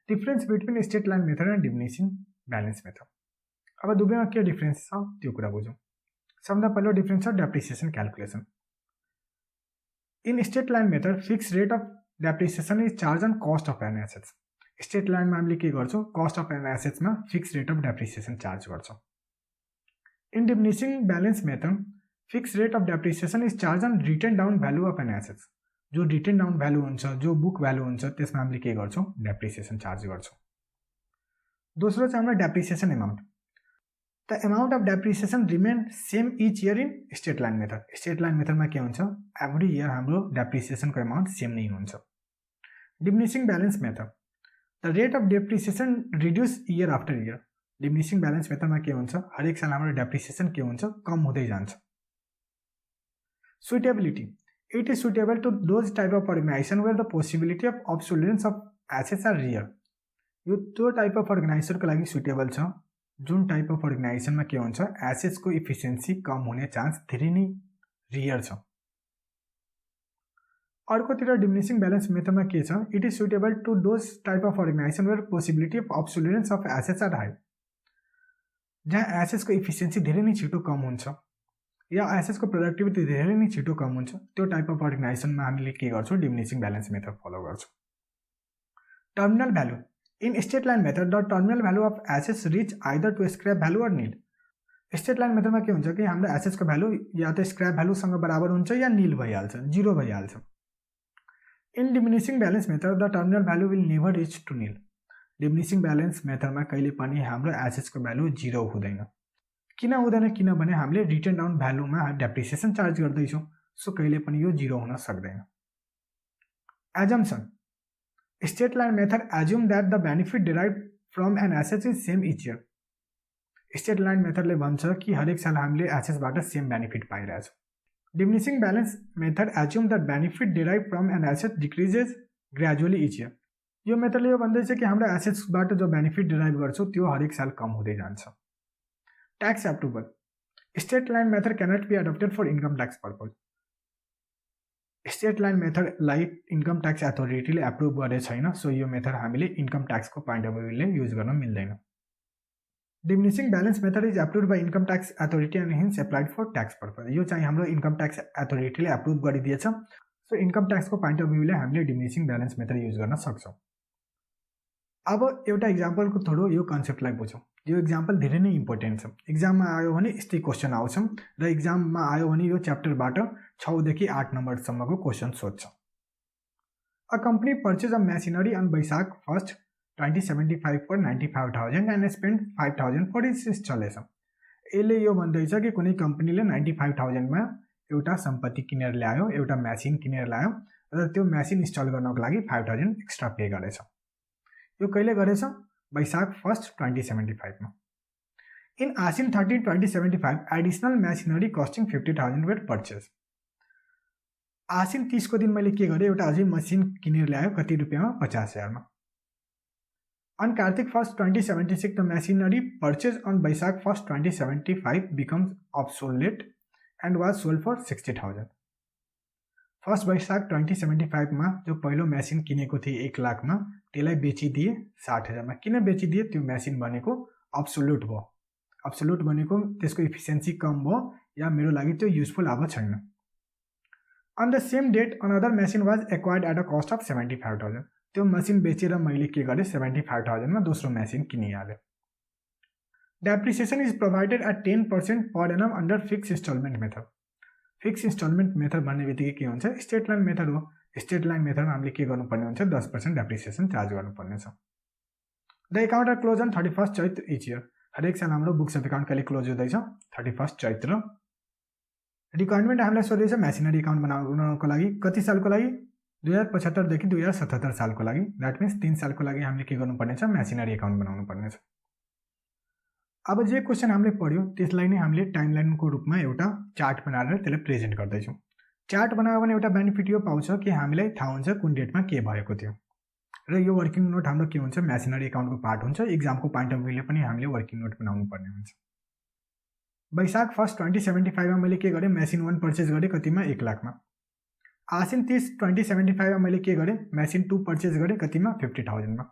S1: Difference between straight line method and diminishing balance method. अब दुवैमा के डिफरेन्स छ त्यो कुरा बुझौँ। सबभन्दा पहिलो डिफरेन्स छ depreciation calculation. In straight line method fix rate of depreciation is charge on cost of an assets. Straight लाइनमा हामीले के गर्छौँ, कस्ट अफ एन एसेट्समा fix rate of depreciation charge गर्छौँ। In diminishing balance method fix rate of depreciation is charge on written down value of an assets. जो रिटन डाउन भ्यालु हुन्छ, जो बुक भ्यालु हुन्छ, त्यसमा हामीले के गर्छौँ, डेप्रिसिएसन चार्ज गर्छौँ। दोस्रो चाहिँ हाम्रो depreciation amount. The amount of depreciation remain same each year in straight line method. Straight line मेथडमा के हुन्छ, एभ्री इयर हाम्रो डेप्रिसिएसनको एमाउन्ट सेम नै हुन्छ। Diminishing balance method the rate of depreciation reduce year after year. Diminishing balance मेथडमा के हुन्छ, हरेक साल हाम्रो डेप्रिसिएसन के हुन्छ, कम हुँदै जान्छ। Suitability it is suitable to those type of organisation where the possibility of obsolescence of assets are rare. यो त्यो टाइप अफ अर्गनाइजेसनको लागि सुटेबल छ जुन टाइप अफ अर्गनाइजेसनमा के हुन्छ, एसेट्सको इफिसियन्सी कम हुने चान्स धेरै नै रियर छ। अर्कोतिर डिमिनिसिङ ब्यालेन्स मेथडमा के छ, it is suitable to those type of organisation where possibility of obsolescence of assets are high. जहाँ एसेट्सको इफिसियन्सी धेरै नै छिटो कम हुन्छ या एसेट्सको प्रोडक्टिभिटी धेरै नै छिटो कम हुन्छ, त्यो टाइप अफ अर्गनाइजेसनमा हामीले के गर्छौँ, डिमिनिसिङ ब्यालेन्स मेथड फलो गर्छौँ। Terminal value in straight line method the terminal value of assets reach either to scrap value or nil. Straight line मेथडमा के हुन्छ कि हाम्रो एसेट्सको भ्यालु या त स्क्रैप भ्यालुसँग बराबर हुन्छ या निल भइहाल्छ, जिरो भइहाल्छ। In diminishing balance method the terminal value will never reach to nil. Diminishing balance मेथडमा कहिले पनि हाम्रो एसेट्सको भ्यालु जिरो हुँदैन। किन हुँदैन, किनभने हामीले रिटर्न डाउन भ्यालुमा डेप्रिसिएसन चार्ज गर्दैछौँ। सो कहिले पनि यो जिरो हुन सक्दैन। Assumption straight line method assume that the benefit derive from an asset is same each year. Straight line मेथडले भन्छ कि हरेक साल हामीले एसेट्सबाट सेम बेनिफिट पाइरहेछौँ। Diminishing balance method assume that benefit derive from an asset decreases gradually each year. यो मेथडले यो भन्दैछ कि हाम्रो एसेट्सबाट जो बेनिफिट डिराइभ गर्छौँ त्यो हरेक साल कम हुँदै जान्छ। Tax approval straight line method cannot be adopted for income tax purpose. Straight line मेथडलाई इन्कम ट्याक्स अथोरिटीले एप्रुभ गरेको छैन, सो यो मेथड हामीले इन्कम ट्याक्सको पोइन्ट अफ भ्यूले युज गर्न मिल्दैन। Diminishing balance method is approve by income tax authority and hence applied for tax purpose. यो चाहिँ हाम्रो इन्कम ट्याक्स अथोरिटीले एप्रुभ गरिदिएछ, सो इन्कम ट्याक्सको पोइन्ट अफ भ्यूले हामीले डिमिनिसिङ ब्यालेन्स मेथड युज गर्न सक्छौँ। अब एउटा इक्जाम्पलको थोडो यो कन्सेप्टलाई बुझौँ। यो इक्जाम्पल धेरै नै इम्पोर्टेन्ट छ। इक्जाममा आयो भने यस्तै क्वेसन आउँछ र इक्जाममा आयो भने यो च्याप्टरबाट 6 देखि 8 नम्बरसम्मको क्वेसन सोध्छ। A company purchase a machinery on Baishakh 1, 2075 for 95,000 and spend 5,000 for its installation. यसले यो भन्दैछ कि कुनै कम्पनीले 95,000मा एउटा सम्पत्ति किनेर ल्यायो, एउटा मेसिन किनेर ल्यायो र त्यो मेसिन इन्स्टल गर्नको लागि 5,000 एक्स्ट्रा पे गरेछ। यो कहिले गरेछ? वैशाख 1, 2075 मा। In Ashwin 30, 2075 additional machinery costing 50,000 वेट पर्चेज। आसिन 30 को दिन मैले के गरेँ? एउटा अझै मसिन किनेर ल्यायो, कति रुपियाँमा? 50,000 मा। On Kartik 1, 2076 the machinery purchase on Baishakh 1, 2075 becomes obsolete and was sold for 60,000। 1 Baishakh 2075 मा जो पहिलो मेसिन किनेको थिएँ 1 लाखमा, त्यसलाई बेचिदिए 60,000 मा। किन बेचिदिए? त्यो मेसिन भनेको अब्सोल्युट भयो। अब्सोल्युट भनेको त्यसको इफिसियन्सी कम भयो या मेरो लागि त्यो युजफुल अब छैन। On the same date another machine was acquired at a cost of 75,000। त्यो मेसिन बेचेर मैले के गरेँ? 75,000 मा दोस्रो मेसिन किनिहालेँ। Depreciation is provided at 10% per annum under fix installment method. Fix installment method भन्ने बित्तिकै के हुन्छ? स्टेट लाइन मेथड हो। स्टेट लाइन मेथडमा हामीले के गर्नुपर्ने हुन्छ? 10% डेप्रिसिएसन चार्ज गर्नुपर्ने छ। The account are close on 31 Chaitra each year. हरेक साल हाम्रो बुक्स अफ एकाउन्ट कहिले क्लोज हुँदैछ? 31 चैत्र। रिक्वायरमेन्ट हामीलाई सोधेछ मेसिनरी एकाउन्ट बनाउनको लागि कति सालको लागि? 2075 देखि 2077 सालको लागि। द्याट मिन्स 3 सालको लागि हामीले के गर्नुपर्ने छ? मेसिनरी एकाउन्ट बनाउनु पर्ने छ। अब जे क्वेसन हामीले पढ्यो त्यसलाई नै हामीले टाइमलाइनको रूपमा एउटा चार्ट बनाएर त्यसलाई प्रेजेन्ट गर्दैछौँ। चार्ट बनायो भने एउटा बेनिफिट यो पाउँछ कि हामीलाई थाहा हुन्छ कुन डेटमा के भएको थियो र यो वर्किङ नोट हाम्रो के हुन्छ? मेसिनरी एकाउन्टको पार्ट हुन्छ। इक्जामको पोइन्ट अफ भ्यूले पनि हामीले वर्किङ नोट बनाउनु पर्ने हुन्छ। वैशाख 1, 2075 मा मैले के गरेँ? मेसिन 1 पर्चेज गरेँ, कतिमा? 1 लाखमा। आसिन 30, 2075 मा मैले के गरेँ? मेसिन 2 पर्चेज गरेँ, कतिमा? 50,000 मा।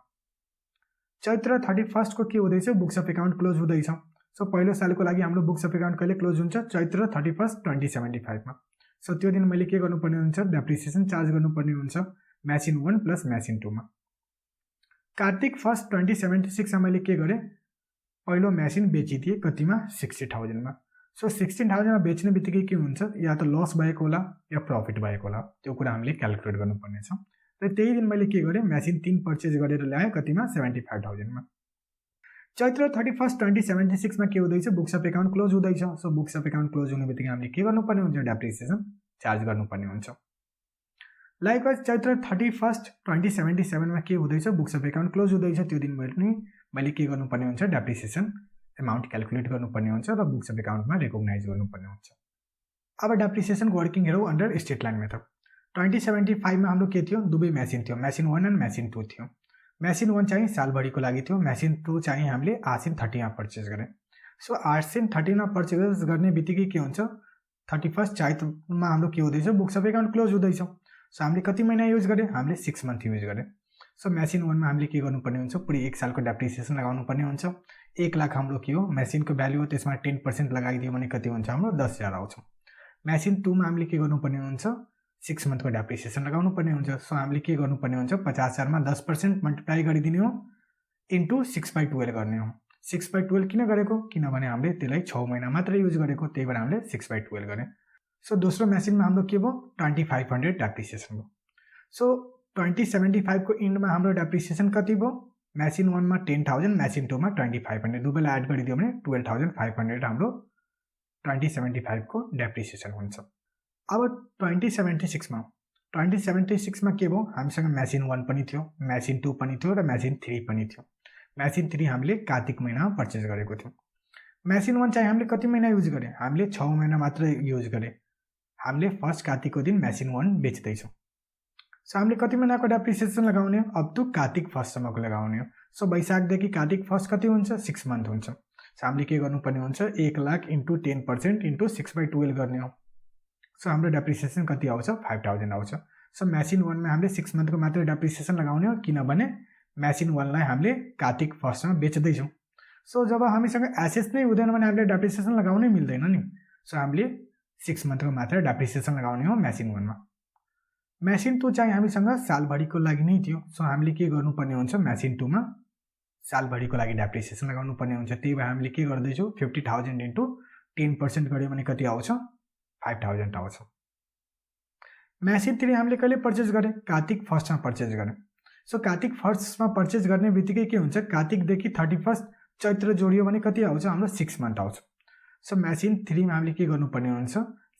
S1: चैत्र 31 को के हुँदैछ? बुक्स अफ एकाउन्ट क्लोज हुँदैछ। सो पहिलो सालको लागि हाम्रो बुक्स अफ एकाउन्ट कहिले क्लोज हुन्छ? चैत्र 31, 2075 मा। सो त्यो दिन मैले के गर्नुपर्ने हुन्छ? डेप्रिसिएसन चार्ज गर्नुपर्ने हुन्छ मेसिन 1 प्लस मेसिन 2 मा। कार्तिक 1, 2076 मा मैले के गरेँ? पहिलो मेसिन बेचिदिएँ, कतिमा? 60,000 मा। सो 16,000 मा बेच्ने बित्तिकै के हुन्छ? या त लस भएको होला या प्रफिट भएको होला, त्यो कुरा हामीले क्याल्कुलेट गर्नुपर्ने छ। र त्यही दिन मैले के गरेँ? मेसिन 3 पर्चेज गरेर ल्याएँ, कतिमा? 75,000 मा। चैत्र 31, 2076 मा के हुँदैछ? बुक्स अफ एकाउन्ट क्लोज हुँदैछ। So books of account close हुने बित्तिकै हामीले के गर्नुपर्ने हुन्छ? डेप्रिसिएसन चार्ज गर्नुपर्ने हुन्छ। लाइकवाइज चैत्र 31, 2077 मा के हुँदैछ? बुक्स अफ एकाउन्ट क्लोज हुँदैछ। त्यो दिन मैले के गर्नुपर्ने हुन्छ? डेप्रिसिएसन एमाउन्ट क्याल्कुलेट गर्नुपर्ने हुन्छ र बुक्स अफ एकाउन्टमा रेकग्नाइज गर्नुपर्ने हुन्छ। अब डेप्रिसिएसनको वर्किङ हेरौँ अन्डर स्टेट लाइन मेथड। 2075 मा हाम्रो के थियो? दुवै मेसिन थियो, मेसिन 1 एन्ड मेसिन 2 थियो। मेसिन 1 चाहिँ सालभरिको लागि थियो, मेसिन 2 चाहिँ हामीले आसिन 30 मा पर्चेज गरेँ। सो आसिन 30 मा पर्चेज गर्ने बित्तिकै के हुन्छ? 31 चैत्रमा हाम्रो के हुँदैछ? बुक्स अफ एकाउन्ट क्लोज हुँदैछ। सो हामीले कति महिना युज गरेँ? हामीले 6 मन्थ युज गरेँ। सो मेसिन 1 मा हामीले के गर्नुपर्ने हुन्छ? पुरै 1 सालको डेप्रिसिएसन लगाउनु पर्ने हुन्छ। 1 लाख हाम्रो के हो? मेसिनको भ्यालु हो, त्यसमा 10% लगाइदियो भने कति हुन्छ? हाम्रो 10,000 आउँछ। मेसिन 2 मा हामीले के गर्नुपर्ने हुन्छ? 6 मन्थको डेप्रिसिएसन लगाउनु पर्ने हुन्छ। सो हामीले के गर्नुपर्ने हुन्छ? 50,000 मा 10% मल्टिप्लाई गरिदिने हो इन्टु 6/12 गर्ने हो। 6/12 किन गरेको? किनभने हामीले त्यसलाई 6 महिना मात्र युज गरेको, त्यही भएर हामीले 6/12 गरेँ। सो दोस्रो मेसिनमा हाम्रो के भयो? 2500 डेप्रिसिएसन भयो। सो 2075 को इन्डमा हाम्रो डेप्रिसिएसन कति भयो? मेसिन 1 मा 10,000, मेसिन 2 मा 2500, दुवैलाई एड गरिदियो भने 12,500 हाम्रो 2075 को डेप्रिसिएसन हुन्छ। अब 2076 मा के भयो? हामीसँग मेसिन 1 पनि थियो, मेसिन 2 पनि थियो र मेसिन 3 पनि थियो। मेसिन 3 हामीले कार्तिक महिनामा पर्चेज गरेको थियौँ। मेसिन 1 चाहिँ हामीले कति महिना युज गरेँ? हामीले 6 महिना मात्र युज गरेँ। हामीले 1 कार्तिकको दिन मेसिन 1 बेच्दैछौँ। सो हामीले कति महिनाको डेप्रिसिएसन लगाउने हो? अप टु कार्तिक 1 सम्मको लगाउने हो। सो वैशाखदेखि कार्तिक 1 कति हुन्छ? 6 मन्थ हुन्छ। सो हामीले के गर्नुपर्ने हुन्छ? 1 लाख इन्टु 10% इन्टु 6/12 गर्ने हो। सो हाम्रो डेप्रिसिएसन कति आउँछ 5000 आउँछ। सो मेसिन 1 मा हामीले 6 मन्थको मात्र डेप्रिसिएसन लगाउने हो किनभने मेसिन 1 लाई हामीले कार्तिक 1 मा बेच्दै छौं। सो जब हामीसँग एसेट्स नै हुँदैन भने हामीले डेप्रिसिएसन लगाउनै मिल्दैन नि। सो हामीले 6 मन्थको मात्र डेप्रिसिएसन लगाउने हो मेसिन 1 मा। मेसिन 2 चाहिँ हामीसँग सालभरिको लागि नै थियो। सो हामीले के गर्नुपर्ने हुन्छ मेसिन 2 मा सालभरिको लागि डेप्रिसिएसन लगाउनु पर्ने हुन्छ। त्यही भएर हामीले के गर्दै छौं 50000 इन्टु 10% गर्यो भने कति आउँछ 5000 आउँछ। मेसिन 3 हामीले कहिले पर्चेज गरे कार्तिक 1 मा पर्चेज गरे। सो कार्तिक 1 मा पर्चेज गर्ने बित्तिकै के हुन्छ कार्तिक देखि 31 चैत्र जोडियो भने कति आउँछ हाम्रो 6 मन्थ आउँछ। सो मेसिन 3 मा हामीले के गर्नुपर्ने हुन्छ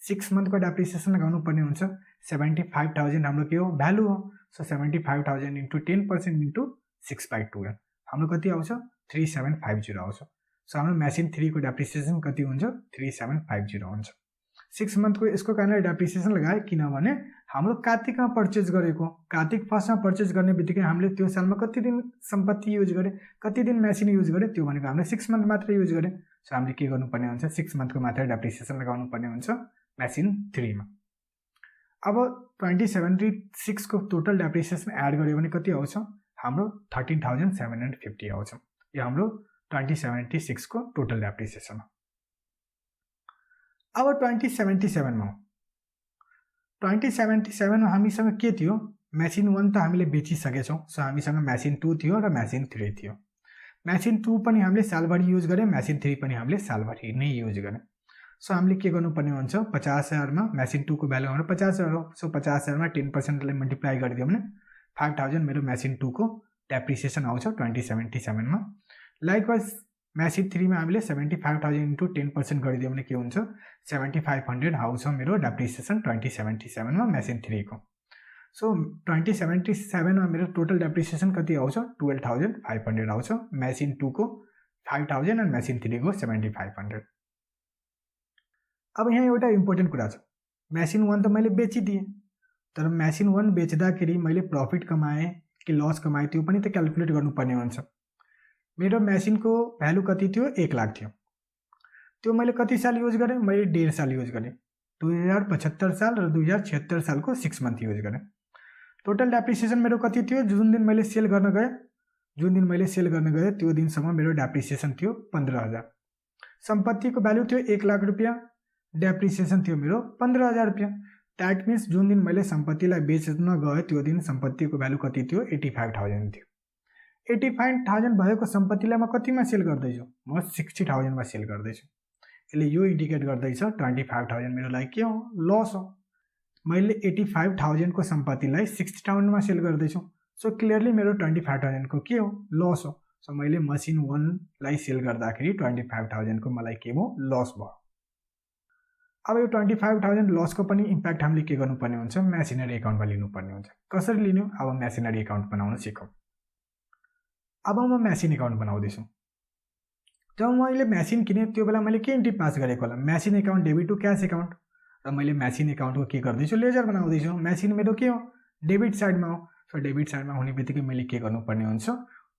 S1: 6 मन्थको डेप्रिसिएसन लगाउनु पर्ने हुन्छ। 75000 हाम्रो के हो भ्यालु हो। सो 75000 इन्टु 10% इन्टु 6/12 हाम्रो कति आउँछ 3750 आउँछ। सो हाम्रो मेसिन 3 को डेप्रिसिएसन कति हुन्छ 3750 हुन्छ। 6 मन्थको यसको कारणले डेप्रिसिएसन लगाए किनभने हाम्रो कार्तिकमा पर्चेज गरेको कार्तिक 1 मा पर्चेज गर्ने बित्तिकै हामीले त्यो सालमा कति दिन सम्पत्ति युज गरे कति दिन मेसिन युज गरे त्यो भनेको हामीले 6 मन्थ मात्र युज गरे। सो हामीले के गर्नुपर्ने हुन्छ 6 मन्थको मात्र डेप्रिसिएसन लगाउनु पर्ने हुन्छ मेसिन 3 मा। अब 2076 को टोटल डेप्रिसिएसन एड गर्यो भने कति आउँछ हाम्रो 13750 आउँछ। यो हाम्रो 2076 को टोटल डेप्रिसिएसन हो। अब 2077 मा 2077 मा हामीसँग के थियो मेसिन 1 त हामीले बेचिसकेछौं। सो हामीसँग मेसिन 2 थियो र मेसिन 3 थियो। मेसिन 2 पनि हामीले सालभरि युज गरे मेसिन 3 पनि हामीले सालभरि नै युज गरे। सो हामीले के गर्नुपर्ने हुन्छ 50000 मा मेसिन 2 को भ्यालु हाम्रो 50000 हो। सो 50000 मा 10% ले मल्टिप्लाई गरिदियो भने 5000 मेरो मेसिन 2 को डेप्रिसिएसन आउँछ 2077 मा। लाइकवाइज मेसिन 3 मा हामीले 75000 इन्टु 10% गरिदियो भने के हुन्छ 7500 आउँछ मेरो डेप्रिसिएसन 2077 मा मेसिन 3 को। सो 2077 मा मेरो टोटल डेप्रिसिएसन कति आउँछ 12500 आउँछ। मेसिन 2 को 5000 र मेसिन 3 को 7500। अब यहाँ एउटा इम्पोर्टेन्ट कुरा छ मेसिन 1 त मैले बेचिदिए तर मेसिन 1 बेच्दाखेरि मैले प्रॉफिट कमाए कि लस कमाए त्यो पनि त क्याल्कुलेट गर्नुपर्ने हुन्छ। मेरो मेसिनको भ्यालु कति थियो 1 लाख थियो। त्यो मैले कति साल युज गरे मैले 1.5 साल युज गरे 2075 साल र 2076 सालको 6 मन्थ युज गरे। टोटल डेप्रिसिएसन मेरो कति थियो जुन दिन मैले सेल गर्न गए त्यो दिनसम्म मेरो डेप्रिसिएसन थियो 15000। सम्पत्तिको भ्यालु थियो 1 लाख रुपैयाँ डेप्रिसिएसन थियो मेरो 15000 रुपैयाँ। दैट मीन्स जुन दिन मैले सम्पत्तिलाई बेच्न गए त्यो दिन सम्पत्तिको भ्यालु कति थियो 85000 थियो। 85000 भएको सम्पत्तिलाई म कतिमा सेल गर्दैछु म 60000 मा सेल गर्दैछु। यसले यो इन्डिकेट गर्दैछ 25000 मेरो लागि के हो लस हो। मैले 85000 को सम्पत्तिलाई 60000 मा सेल गर्दैछु। सो क्लियरली मेरो 25000 को के हो लस हो। सो मैले मेसिन 1 लाई सेल गर्दाखेरि 25000 को मलाई के भयो लस भयो। अब यो 25000 लस को पनि इम्प्याक्ट हामीले के गर्नुपर्ने हुन्छ मेसिनरी अकाउन्टमा लिनुपर्ने हुन्छ। कसरी लिने अब मेसिनरी अकाउन्ट बनाउन सिकौं। अब म मेसिन अकाउन्ट बनाउँदैछु। जब मैले मेसिन किने त्यो बेला मैले के एन्ट्री पास गरेको होला machine account debit to cash account र मैले मेसिन अकाउन्टको के गर्दैछु लेजर बनाउँदैछु। मेसिन मेरो के हो डेबिट साइडमा हो। सो डेबिट साइडमा हुने बित्तिकै मैले के गर्नुपर्ने हुन्छ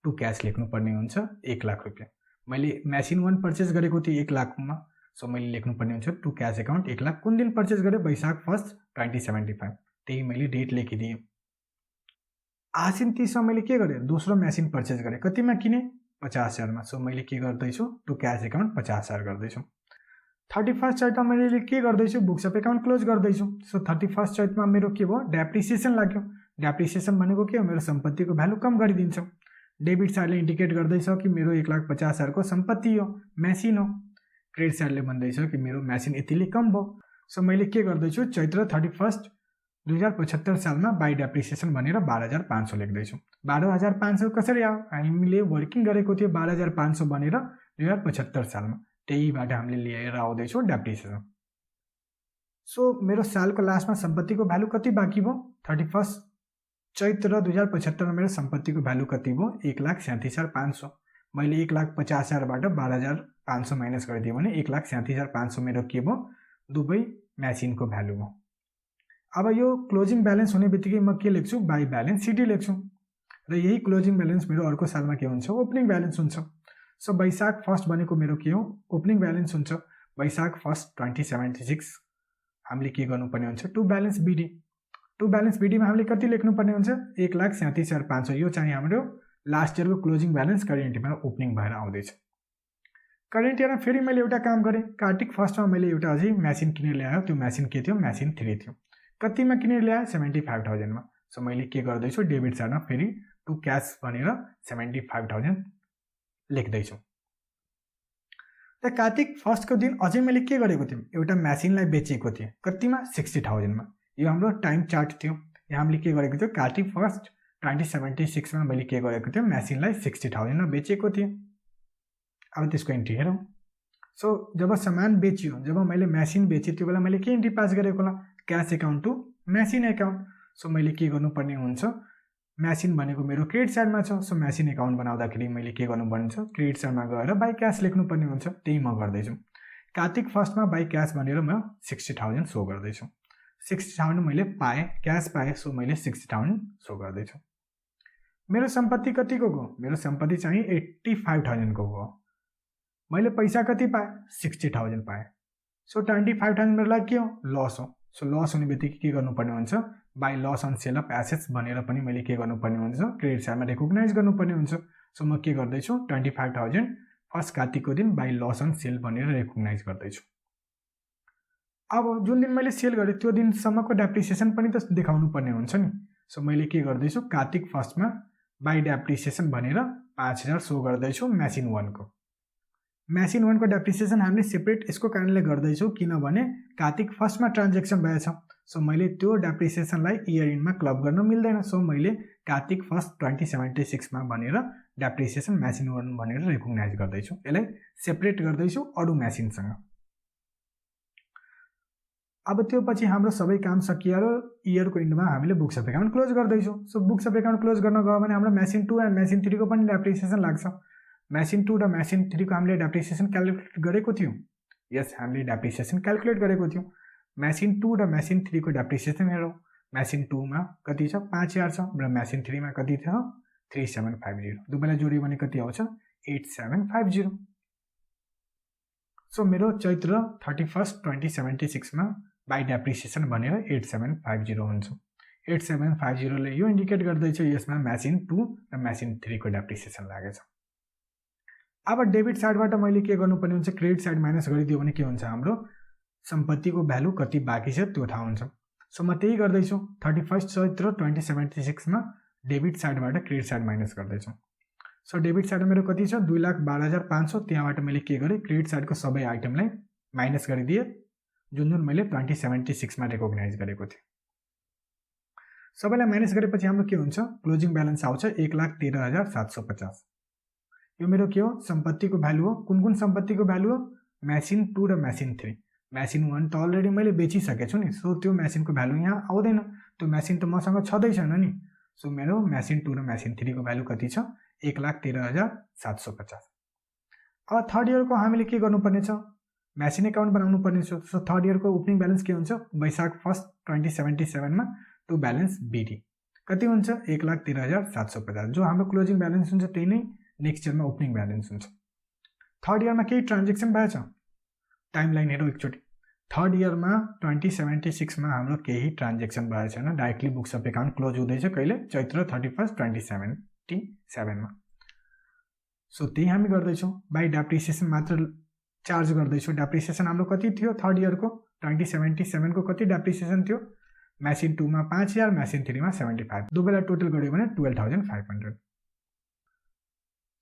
S1: टु क्याश लेख्नुपर्ने हुन्छ 1 लाख रुपैयाँ। मैले मेसिन 1 पर्चेज गरेको थिएँ 1 लाखमा। सो मैले लेख्नुपर्ने हुन्छ टु क्याश अकाउन्ट 1 लाख। कुन दिन पर्चेज गरे वैशाख 1 2075 त्यही मैले डेट लेखिदिएँ। आसिन 30 मा मैले के गरे दोस्रो मेसिन पर्चेज गरे कतिमा किने 50000 मा। सो मैले के गर्दैछु टु क्याश अकाउन्ट 50000 गर्दैछु। 31 चैतमा मैले के गर्दैछु बुक्स अफ अकाउन्ट क्लोज गर्दैछु। सो 31 चैतमा मेरो के भयो डेप्रिसिएसन लाग्यो। डेप्रिसिएसन भनेको के हो मेरो सम्पत्तिको भ्यालु कम गरिदिन्छ। डेबिट साइडले इन्डिकेट गर्दैछ कि मेरो 1,50,000 को सम्पत्ति हो मेसिन हो। क्रेडिट साइडले भन्दैछ कि मेरो मेसिन यतिले कम भयो। सो मैले के गर्दैछु चैत्र 31 2075 सालमा बाई डेप्रिसिएसन भनेर 12500 लेख्दैछु। 12500 कसरी आयो हामीले वर्किङ गरेको थियो 12500 भनेर 2075 सालमा त्यहीबाट हामीले लिएर आउँदैछौँ डेप्रिसिएसन। सो मेरो सालको लास्टमा सम्पत्तिको भ्यालु कति बाँकी भयो 31 चैत्र 2075 मा मेरो सम्पत्तिको भ्यालु कति भयो 1,37,500। मैले 1,50,000 बाट 12,500 माइनस गरिदिएँ भने 1,37,500 मेरो के भयो दुवै मेसिनको भ्यालु हो। अब यो क्लोजिङ ब्यालेन्स हुने बित्तिकै म के लेख्छु बाई ब्यालेन्स सिटी लेख्छु र यही क्लोजिङ ब्यालेन्स मेरो अर्को सालमा के हुन्छ ओपनिङ ब्यालेन्स हुन्छ। सो वैशाख 1 भनेको मेरो के हो ओपनिङ ब्यालेन्स हुन्छ। वैशाख 1 2076 हामीले के गर्नुपर्ने हुन्छ to balance BD. To balance बिडीमा हामीले कति लेख्नुपर्ने हुन्छ 1,37,500। यो चाहिँ हाम्रो लास्ट इयरको क्लोजिङ ब्यालेन्स करेन्ट इयरमा ओपनिङ भएर आउँदैछ। करेन्ट इयरमा फेरि मैले एउटा काम गरेँ, कार्तिक फर्स्टमा मैले एउटा अझै मेसिन किनेर ल्यायो। त्यो मेसिन के थियो, मेसिन 3 थियो। कतिमा किनेर ल्याएँ 75,000मा। सो मैले के गर्दैछु डेबिट साइडमा फेरि टु क्यास भनेर 75,000 लेख्दैछु। त कार्तिक फर्स्टको दिन अझै मैले के गरेको थिएँ, एउटा मेसिनलाई बेचेको थिएँ। कतिमा 60,000मा। यो हाम्रो टाइम चार्ट थियो। यहाँ हामीले के गरेको थियो कार्तिक फर्स्ट 2076मा मैले के गरेको थिएँ मेसिनलाई 60,000मा बेचेको थिएँ। अब त्यसको एन्ट्री हेरौँ। सो जब सामान बेचियो, जब मैले मेसिन बेचेँ त्यो बेला मैले के एन्ट्री पास गरेको होला, cash account to machine account. So मैले के गर्नुपर्ने हुन्छ, मेसिन भनेको मेरो क्रेडिट साइडमा छ। सो मेसिन एकाउन्ट बनाउँदाखेरि मैले के गर्नुपर्ने हुन्छ, क्रेडिट साइडमा गएर बाई क्यास लेख्नुपर्ने हुन्छ। त्यही म गर्दैछु। कार्तिक फर्स्टमा बाई क्यास भनेर म 60,000 सो गर्दैछु। 60,000 मैले पाएँ, क्यास पाएँ। सो मैले 60,000 सो गर्दैछु। मेरो सम्पत्ति कतिको गयो, मेरो सम्पत्ति चाहिँ 85,000को गयो। मैले पैसा कति पाएँ 60,000 पाएँ। सो 25,000 मेरो लागि के हो, लस हो। सो लस हुने बित्तिकै के गर्नुपर्ने हुन्छ, by loss on sale of assets भनेर पनि मैले के गर्नुपर्ने हुन्छ, क्रेडिट साइडमा रेकग्नाइज गर्नुपर्ने हुन्छ। सो म के गर्दैछु 25,000 फर्स्ट कार्तिकको दिन बाई लस अन सेल भनेर रेकग्नाइज गर्दैछु। अब जुन दिन मैले सेल गरेँ त्यो दिनसम्मको डेप्रिसिएसन पनि त देखाउनु पर्ने हुन्छ नि। सो मैले के गर्दैछु कार्तिक फर्स्टमा बाई डेप्रिसिएसन भनेर 5,000 सो गर्दैछु मेसिन 1को। मेसिन 1को डेप्रिसिएसन हामीले सेपरेट यसको कारणले गर्दैछु किनभने कार्तिक फर्स्टमा ट्रान्जेक्सन भएछ। सो मैले त्यो डेप्रिसिएसनलाई इयर इन्डमा क्लब गर्न मिल्दैन। सो मैले कार्तिक फर्स्ट 2076मा भनेर डेप्रिसिएसन मेसिन 1 भनेर रेकग्नाइज गर्दैछु। यसलाई सेपरेट गर्दैछु अरू मेसिनसँग। अब त्यो पछि हाम्रो सबै काम सकिएर इयरको इन्डमा हामीले बुक्स अफ एकाउन्ट क्लोज गर्दैछौँ। So books of account close गर्न गयो भने हाम्रो मेसिन 2 एन्ड मेसिन 3 को पनि डेप्रिसिएसन लाग्छ। मेसिन 2 र मेसिन 3 को हामीले डेप्रिसिएसन क्यालकुलेट गरेको थियौँ। यस, हामीले डेप्रिसिएसन क्यालकुलेट गरेको थियौँ। मेसिन 2 र मेसिन 3 को डेप्रिसिएसन हेरौँ। मेसिन 2 मा कति छ 5,000 छ र मेसिन 3 मा कति छ 3750। दुवैलाई जोड्यो भने कति आउँछ 8750। सो मेरो चैत्र 31 2076मा बाई डेप्रिसिएसन भनेर 8750 हुन्छ। 8750 ले यो इन्डिकेट गर्दैछ यसमा मेसिन 2 र मेसिन 3 को डेप्रिसिएसन लागेछ। अब डेबिट साइडबाट मैले के गर्नुपर्ने हुन्छ, क्रेडिट साइड माइनस गरिदियो भने के हुन्छ, हाम्रो सम्पत्तिको भ्यालु कति बाँकी छ त्यो थाहा हुन्छ। सो म त्यही गर्दैछु 31 चैत्र 2076मा डेबिट साइडबाट क्रेडिट साइड माइनस गर्दैछु। सो डेबिट साइडमा मेरो कति छ 2,12,500। त्यहाँबाट मैले के गरेँ क्रेडिट साइडको सबै आइटमलाई माइनस गरिदिएँ जुन मैले 2076मा रेकग्नाइज गरेको थिएँ। सबैलाई माइनस गरेपछि हाम्रो के हुन्छ, क्लोजिङ ब्यालेन्स आउँछ 1,13,750। यो मेरो के हो, सम्पत्तिको भ्यालु हो। कुन कुन सम्पत्तिको भ्यालु हो, मेसिन 2 र मेसिन 3। मेसिन 1 त अलरेडी मैले बेचिसकेको छु नि। सो त्यो मेसिनको भ्यालु यहाँ आउँदैन, त्यो मेसिन त मसँग छँदै छैन नि। सो मेरो मेसिन 2 र मेसिन 3 को भ्यालु कति छ 1,13,750। अब थर्ड इयरको हामीले के गर्नुपर्ने छ, मेसिन एकाउन्ट बनाउनु पर्ने छ। सो थर्ड इयरको ओपनिङ ब्यालेन्स के हुन्छ, वैशाख 1 2077मा टु ब्यालेन्स बिडी कति हुन्छ 1,13,750। जो हाम्रो क्लोजिङ ब्यालेन्स हुन्छ त्यही नै नेक्स्ट इयरमा ओपनिङ ब्यालेन्स हुन्छ। थर्ड इयरमा केही ट्रान्जेक्सन भएछ, टाइमलाइन हेरौँ एकचोटि। थर्ड इयरमा 2076मा हाम्रो केही ट्रान्जेक्सन भएको छैन। Directly books of account close हुँदैछ कहिले, चैत्र 31 2077मा। सो त्यही हामी गर्दैछौँ, बाई डेप्रिसिएसन मात्र चार्ज गर्दैछौँ। डेप्रिसिएसन हाम्रो कति थियो थर्ड इयरको 2077को कति डेप्रिसिएसन थियो, मेसिन 2 मा 5,000, मेसिन 3 मा 75। दुवैलाई टोटल गर्यो भने 12,500।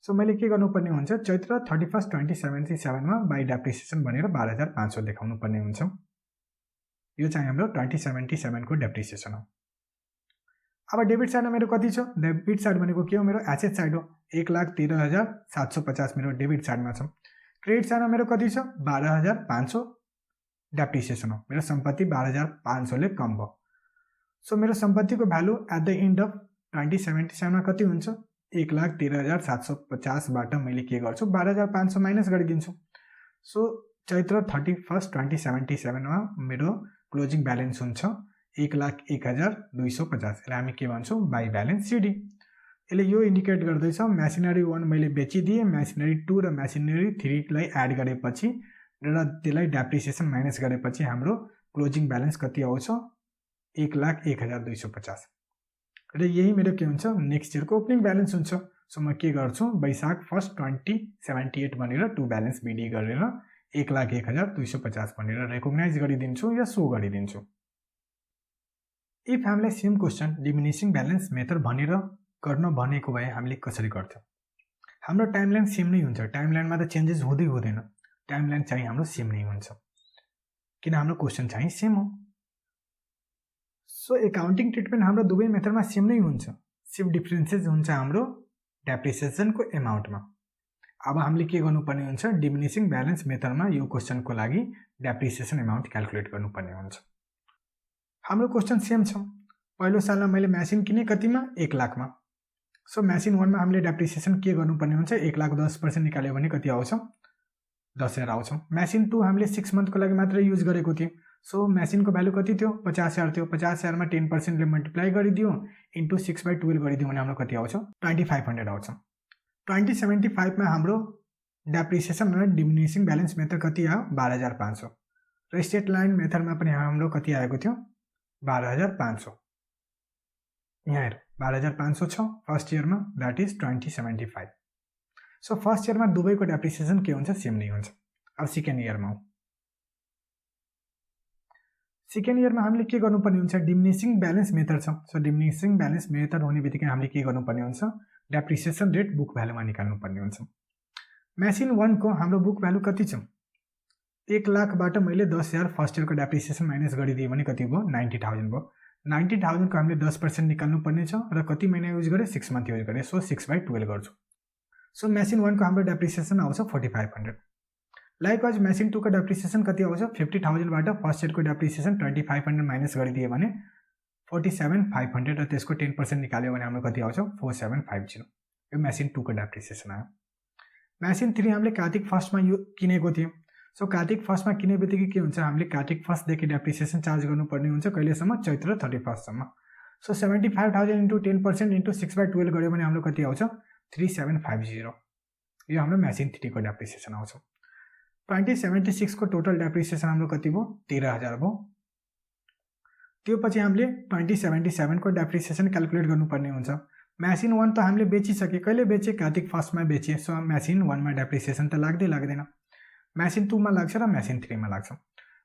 S1: सो मैले के गर्नुपर्ने हुन्छ, चैत्र 31 2077मा बाई डेप्रिसिएसन भनेर 12,500 देखाउनु पर्ने हुन्छ। यो चाहिँ हाम्रो 2077को डेप्रिसिएसन हो। अब डेबिट साइडमा मेरो कति छ, डेबिट साइड भनेको के हो, मेरो एसेट साइड हो। 1,13,750 मेरो डेबिट साइडमा छ। क्रेडिट साइडमा मेरो कति छ 12,500 डेप्रिसिएसन हो। मेरो सम्पत्ति 12,500 ले कम भयो। सो मेरो सम्पत्तिको value at the end of 2077मा कति हुन्छ, 1,13,750बाट मैले के गर्छु 12,500 माइनस गरिदिन्छु। सो चैत्र 31 2077मा मेरो क्लोजिङ ब्यालेन्स हुन्छ 1,01,250। यसलाई हामी के भन्छौँ, बाई ब्यालेन्स सिडी। यसले यो इन्डिकेट गर्दैछ मेसिनरी 1 मैले बेचिदिएँ, मेसिनरी 2 र मेसिनरी 3 लाई एड गरेपछि र त्यसलाई डेप्रिसिएसन माइनस गरेपछि हाम्रो क्लोजिङ ब्यालेन्स कति आउँछ 1,01,250 र यही मेरो के हुन्छ नेक्स्ट इयरको ओपनिङ ब्यालेन्स हुन्छ। सो म के गर्छु वैशाख 1 2078 भनेर टु ब्यालेन्स बिडी गरेर 1,01,250 भनेर रेकग्नाइज गरिदिन्छु या सो गरिदिन्छु। इफ हामीलाई same question diminishing balance method भनेर गर्न भनेको भए हामीले कसरी गर्थ्यौँ? हाम्रो टाइमलाइन सेम नै हुन्छ, टाइमलाइनमा त चेन्जेस हुँदै हुँदैन, टाइमलाइन चाहिँ हाम्रो सेम नै हुन्छ किन हाम्रो क्वेसन चाहिँ सेम हो। सो एकाउन्टिङ ट्रिटमेन्ट हाम्रो दुवै मेथडमा सेम नै हुन्छ, सिर्फ डिफ्रेन्सेस हुन्छ हाम्रो डेप्रिसिएसनको एमाउन्टमा। अब हामीले के गर्नुपर्ने हुन्छ डिमिनिसिङ ब्यालेन्स मेथडमा यो क्वेसनको लागि डेप्रिसिएसन एमाउन्ट क्याल्कुलेट गर्नुपर्ने हुन्छ। हाम्रो क्वेसन सेम छ, पहिलो सालमा मैले मेसिन किने कतिमा 1 लाखमा। सो मेसिन 1 मा हामीले डेप्रिसिएसन के गर्नुपर्ने हुन्छ 1,10% निकाल्यो भने कति आउँछ 10,000 आउँछ। मेसिन 2 हामीले 6 मन्थको लागि मात्र युज गरेको थियो, सो मेसिनको भ्यालु कति थियो 50,000 थियो। 50,000 मा 10%ले मल्टिप्लाई गरिदियो इन्टु 6/12 गरिदियो भने हाम्रो कति आउँछ 2500 आउँछ। 2075 मा हाम्रो डेप्रिसिएसन र डिमिनिसिङ ब्यालेन्स मेथड कति आयो 12,500 र स्ट्रेट लाइन मेथडमा पनि हाम्रो कति आएको थियो 12,500। यहाँ हेर 12,500 छ फर्स्ट इयरमा, द्याट इज 2075। सो फर्स्ट इयरमा दुवैको डेप्रिसिएसन के हुन्छ सेम नै हुन्छ। अब सेकेन्ड इयरमा हो, सेकेन्ड इयरमा हामीले के गर्नुपर्ने हुन्छ डिमिनिसिङ ब्यालेन्स मेथड छ। सो डिमिनिसिङ ब्यालेन्स मेथड हुने बित्तिकै हामीले के गर्नुपर्ने हुन्छ डेप्रिसिएसन रेट बुक भ्यालुमा निकाल्नुपर्ने हुन्छ। मेसिन 1 को हाम्रो बुक भ्यालु कति छ 1 लाखबाट मैले 10,000 फर्स्ट इयरको डेप्रिसिएसन माइनस गरिदिएँ भने कति भयो 90,000 भयो। 90,000 को हामीले 10% निकाल्नुपर्ने छ र कति महिना युज गरेँ 6 मन्थ युज गरेँ, सो 6/12 गर्छु। सो मेसिन 1 को हाम्रो डेप्रिसिएसन आउँछ 4500। लाइकवाइज मेसिन 2 को डेप्रिसिएसन कति आउँछ 50,000 बाट फर्स्ट इयरको डेप्रिसिएसन 2500 माइनस गरिदिए भने 47,500 र त्यसको 10% निकाल्यो भने हाम्रो कति आउँछ 4750। यो मेसिन 2 को डेप्रिसिएसन आयो। मेसिन 3 हामीले कार्तिक 1 मा यो किनेको थियो। सो कार्तिक 1 मा किने बित्तिकै के हुन्छ हामीले कार्तिक 1 देखि डेप्रिसिएसन चार्ज गर्नुपर्ने हुन्छ कहिलेसम्म चैत्र 31 सम्म। सो 75,000 इन्टु 10% इन्टु 6/12 गर्यो भने हाम्रो कति आउँछ 3750। यो हाम्रो मेसिन 3 को डेप्रिसिएसन आउँछ। 2076 को टोटल डेप्रिसिएसन हाम्रो कति भयो 13,000 भयो। त्यो पछि हामीले 2077 को डेप्रिसिएसन क्याल्कुलेट गर्नुपर्ने हुन्छ। मेसिन 1 त हामीले बेचिसके, कहिले बेचे कार्तिक 1 मा बेचे, सो मेसिन 1 मा डेप्रिसिएसन त लाग्दैन। मेसिन 2 मा लाग्छ र मेसिन 3 मा लाग्छ।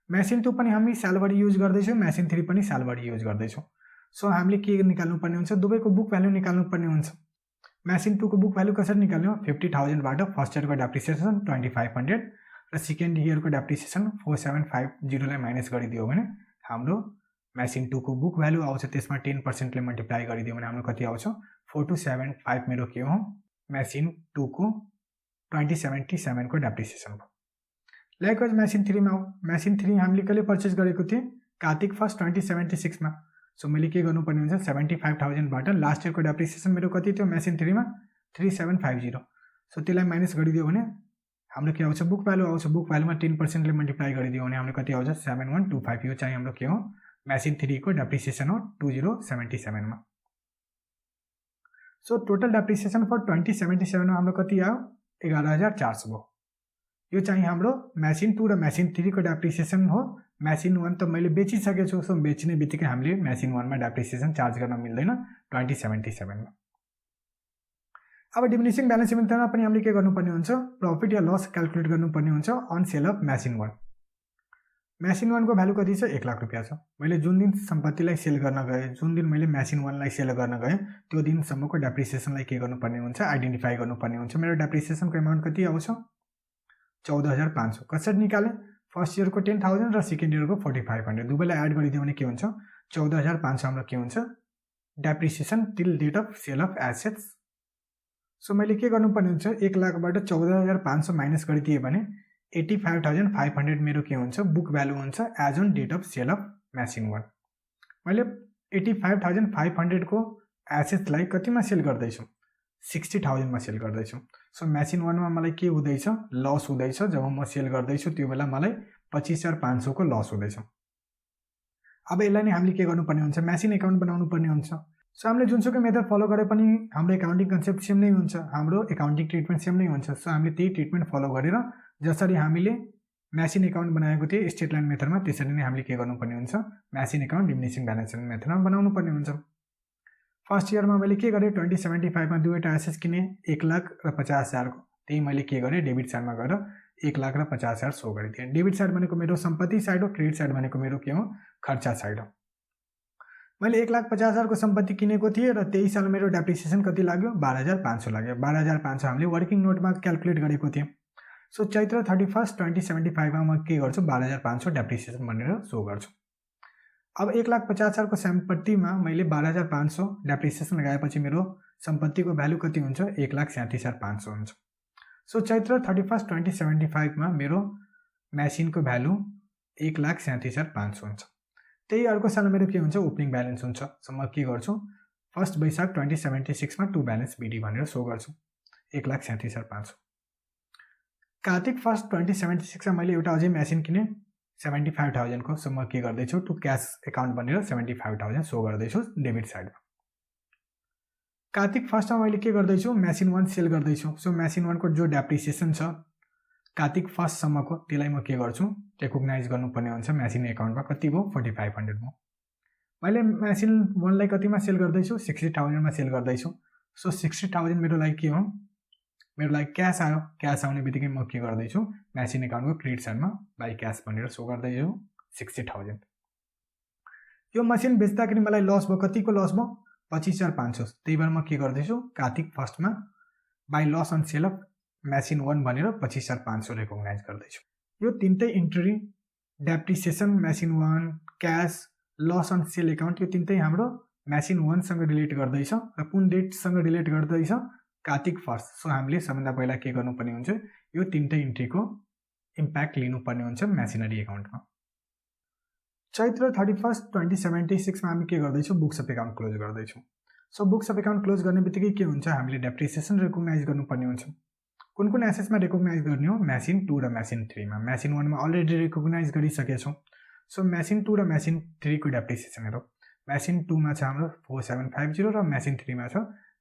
S1: मेसिन 2 पनि हामी सालभरि युज गर्दैछौँ, मेसिन 3 पनि सालभरि युज गर्दैछौँ। सो हामीले के निकाल्नुपर्ने हुन्छ दुवैको बुक भ्यालु निकाल्नुपर्ने हुन्छ। मेसिन 2 को बुक भ्यालु कसरी निकाल्ने हो 50,000 बाट फर्स्ट इयरको डेप्रिसिएसन 2500 र सेकेन्ड इयरको डेप्रिसिएसन 4750 लाई माइनस गरिदियो भने हाम्रो मेसिन 2 को बुक भ्यालु आउँछ। त्यसमा 10% ले मल्टिप्लाई गरिदियो भने हाम्रो कति आउँछ 4275 मेरो के हो मेसिन 2 को 2077 को डेप्रिसिएसन भयो। लाइकवाइज मेसिन 3 मा हो। मेसिन 3 हामीले कहिले पर्चेज गरेको थिएँ कार्तिक 1 2076 मा। सो मैले के गर्नुपर्ने हुन्छ 75,000 बाट लास्ट इयरको डेप्रिसिएसन मेरो कति थियो मेसिन 3 मा 3750। सो त्यसलाई माइनस गरिदियो भने हाम्रो के आउँछ बुक भ्यालु आउँछ। बुक भ्यालुमा 10% ले मल्टिप्लाई गरिदियो भने हाम्रो कति आउँछ 7125। यो चाहिँ हाम्रो के हो मेसिन 3 को डेप्रिसिएसन हो 2077 मा। सो टोटल डेप्रिसिएसन फर 2077 मा हाम्रो कति आयो 11,400 भयो। यो चाहिँ हाम्रो मेसिन 2 र मेसिन 3 को डेप्रिसिएसन हो। मेसिन 1 त मैले बेचिसकेको छु, सो बेच्ने बित्तिकै हामीले मेसिन 1 मा डेप्रिसिएसन चार्ज गर्न मिल्दैन 2077 मा। अब डिमिनिसिङ ब्यालेन्स मेथडमा पनि हामीले के गर्नुपर्ने हुन्छ प्रॉफिट या लस क्याल्कुलेट गर्नुपर्ने हुन्छ on sale of machine 1। Machine 1 को भ्यालु कति छ 1 लाख रुपैयाँ छ। मैले जुन दिन सम्पत्तिलाई सेल गर्न गएँ, जुन दिन मैले मेसिन 1 लाई सेल गर्न गएँ त्यो दिनसम्मको डेप्रिसिएसनलाई के गर्नुपर्ने हुन्छ आइडेन्टिफाई गर्नुपर्ने हुन्छ। मेरो डेप्रिसिएसनको एमाउन्ट कति आउँछ 14,500। कसरी निकाले फर्स्ट इयरको 10,000 र सेकेन्ड इयरको 4,500 दुवैलाई एड गरिदियो भने के हुन्छ 14,500 हाम्रो के हुन्छ depreciation till date of sale of assets. So मैले के गर्नुपर्ने हुन्छ 1 लाखबाट 14,500 माइनस गरिदिए भने 85,500 मेरो के हुन्छ बुक भ्यालु हुन्छ as on date of sale of machine 1। मैले 85,500 को एसेट्सलाई कतिमा सेल गर्दैछु 60,000 मा सेल गर्दैछु। सो मेसिन 1 मा मलाई के हुँदैछ लस हुँदैछ। जब म सेल गर्दैछु त्यो बेला मलाई 25,500 को लस हुँदैछ। अब यसलाई नै हामीले के गर्नुपर्ने हुन्छ मेसिन एकाउन्ट बनाउनु पर्ने हुन्छ। सो हामीले जुनसुकै मेथड फलो गरे पनि हाम्रो एकाउन्टिङ कन्सेप्ट सेम नै हुन्छ, हाम्रो एकाउन्टिङ ट्रिटमेन्ट सेम नै हुन्छ। सो हामीले त्यही ट्रिटमेन्ट फलो गरेर जसरी हामीले म्यासिन एकाउन्ट बनाएको थिएँ स्टेट लाइन मेथडमा, त्यसरी नै हामीले के गर्नुपर्ने हुन्छ, म्यासिन एकाउन्ट डिमिनिसिङ ब्यालेन्स मेथडमा बनाउनु पर्ने हुन्छ। फर्स्ट इयरमा मैले के गरेँ, 2075 मा दुईवटा एसेट्स किने, 1,50,000को। त्यही मैले के गरेँ, डेबिट साइडमा गएर 1,50,000 सो गरिदिएँ। डेबिट साइड भनेको मेरो सम्पत्ति साइड हो, क्रेडिट साइड भनेको मेरो के हो, खर्चा साइड हो। मैले 1,50,000 को सम्पत्ति किनेको थिएँ र 23 साल मेरो डेप्रिसिएसन कति लाग्यो, 12,500 लाग्यो। 12,500 हामीले वर्किङ नोटमा क्यालकुलेट गरेको थिएँ। सो चैत्र 31 2075 मा म के गर्छु, 12,500 डेप्रिसिएसन भनेर सो गर्छु। अब 1,50,000 को सम्पत्तिमा मैले 12,500 डेप्रिसिएसन लगाएपछि मेरो सम्पत्तिको भ्यालु कति हुन्छ, 1,37,500 हुन्छ। सो चैत्र 31 2075 मा मेरो मेसिनको भ्यालु 1,37,500 हुन्छ। त्यही अर्को साल मेरो के हुन्छ, ओपनिङ ब्यालेन्स हुन्छ। सो म के गर्छु, 1 वैशाख 2076 मा टु ब्यालेन्स बिडी भनेर सो गर्छु, 1,37,500। कार्तिक 1 2076 मा मैले एउटा अझै मेसिन किने 75,000 को। सो म के गर्दैछु, टु क्यास एकाउन्ट भनेर 75,000 सो गर्दैछु डेबिट साइडमा। कार्तिक 1 मा मैले के गर्दैछु, मेसिन 1 सेल गर्दैछु। सो मेसिन 1 को जो डेप्रिसिएसन छ कार्तिक 1 सम्मको, त्यसलाई म के गर्छु, रेकग्नाइज गर्नुपर्ने हुन्छ मेसिन एकाउन्टमा। कति भयो, 4500 भयो। मैले मेसिन 1 लाई कतिमा सेल गर्दैछु, 60,000 मा सेल गर्दैछु। सो 60,000 मेरो लागि के हो, मेरो लागि क्यास आयो। क्यास आउने बित्तिकै म के गर्दैछु, मेसिन एकाउन्टको क्रेडिट साइडमा बाई क्यास भनेर सो गर्दैछु 60,000। यो मसिन बेच्दाखेरि मलाई लस भयो, कतिको लस भयो, 25,500। त्यही भएर म के गर्दैछु, कार्तिक 1 मा by loss on sale of machine 1 भनेर 25,500 रेकग्नाइज गर्दैछु। यो तीनटै entry, depreciation, machine 1, cash, loss on sale account, यो तीनटै हाम्रो मेसिन 1 सँग रिलेट गर्दैछ र कुन डेटसँग रिलेट गर्दैछ, कार्तिक 1। सो हामीले सबभन्दा पहिला के गर्नुपर्ने हुन्छ, यो तीनटै इन्ट्रीको इम्प्याक्ट लिनुपर्ने हुन्छ मेसिनरी एकाउन्टमा। चैत्र 31 2076 मा हामी के गर्दैछौँ, बुक्स अफ एकाउन्ट क्लोज गर्दैछौँ। So books of account close गर्ने बित्तिकै के हुन्छ, हामीले डेप्रिसिएसन रेकग्नाइज गर्नुपर्ने हुन्छ। कुन कुन एसेट्समा रेकग्नाइज गर्ने हो, मेसिन 2 र मेसिन 3 मा। मेसिन 1 मा अलरेडी रेकग्नाइज गरिसकेछौँ। सो मेसिन 2 र मेसिन 3 को डेप्रिसिएसन हेरौँ। मेसिन 2 मा छ हाम्रो 4750 र मेसिन 3 मा छ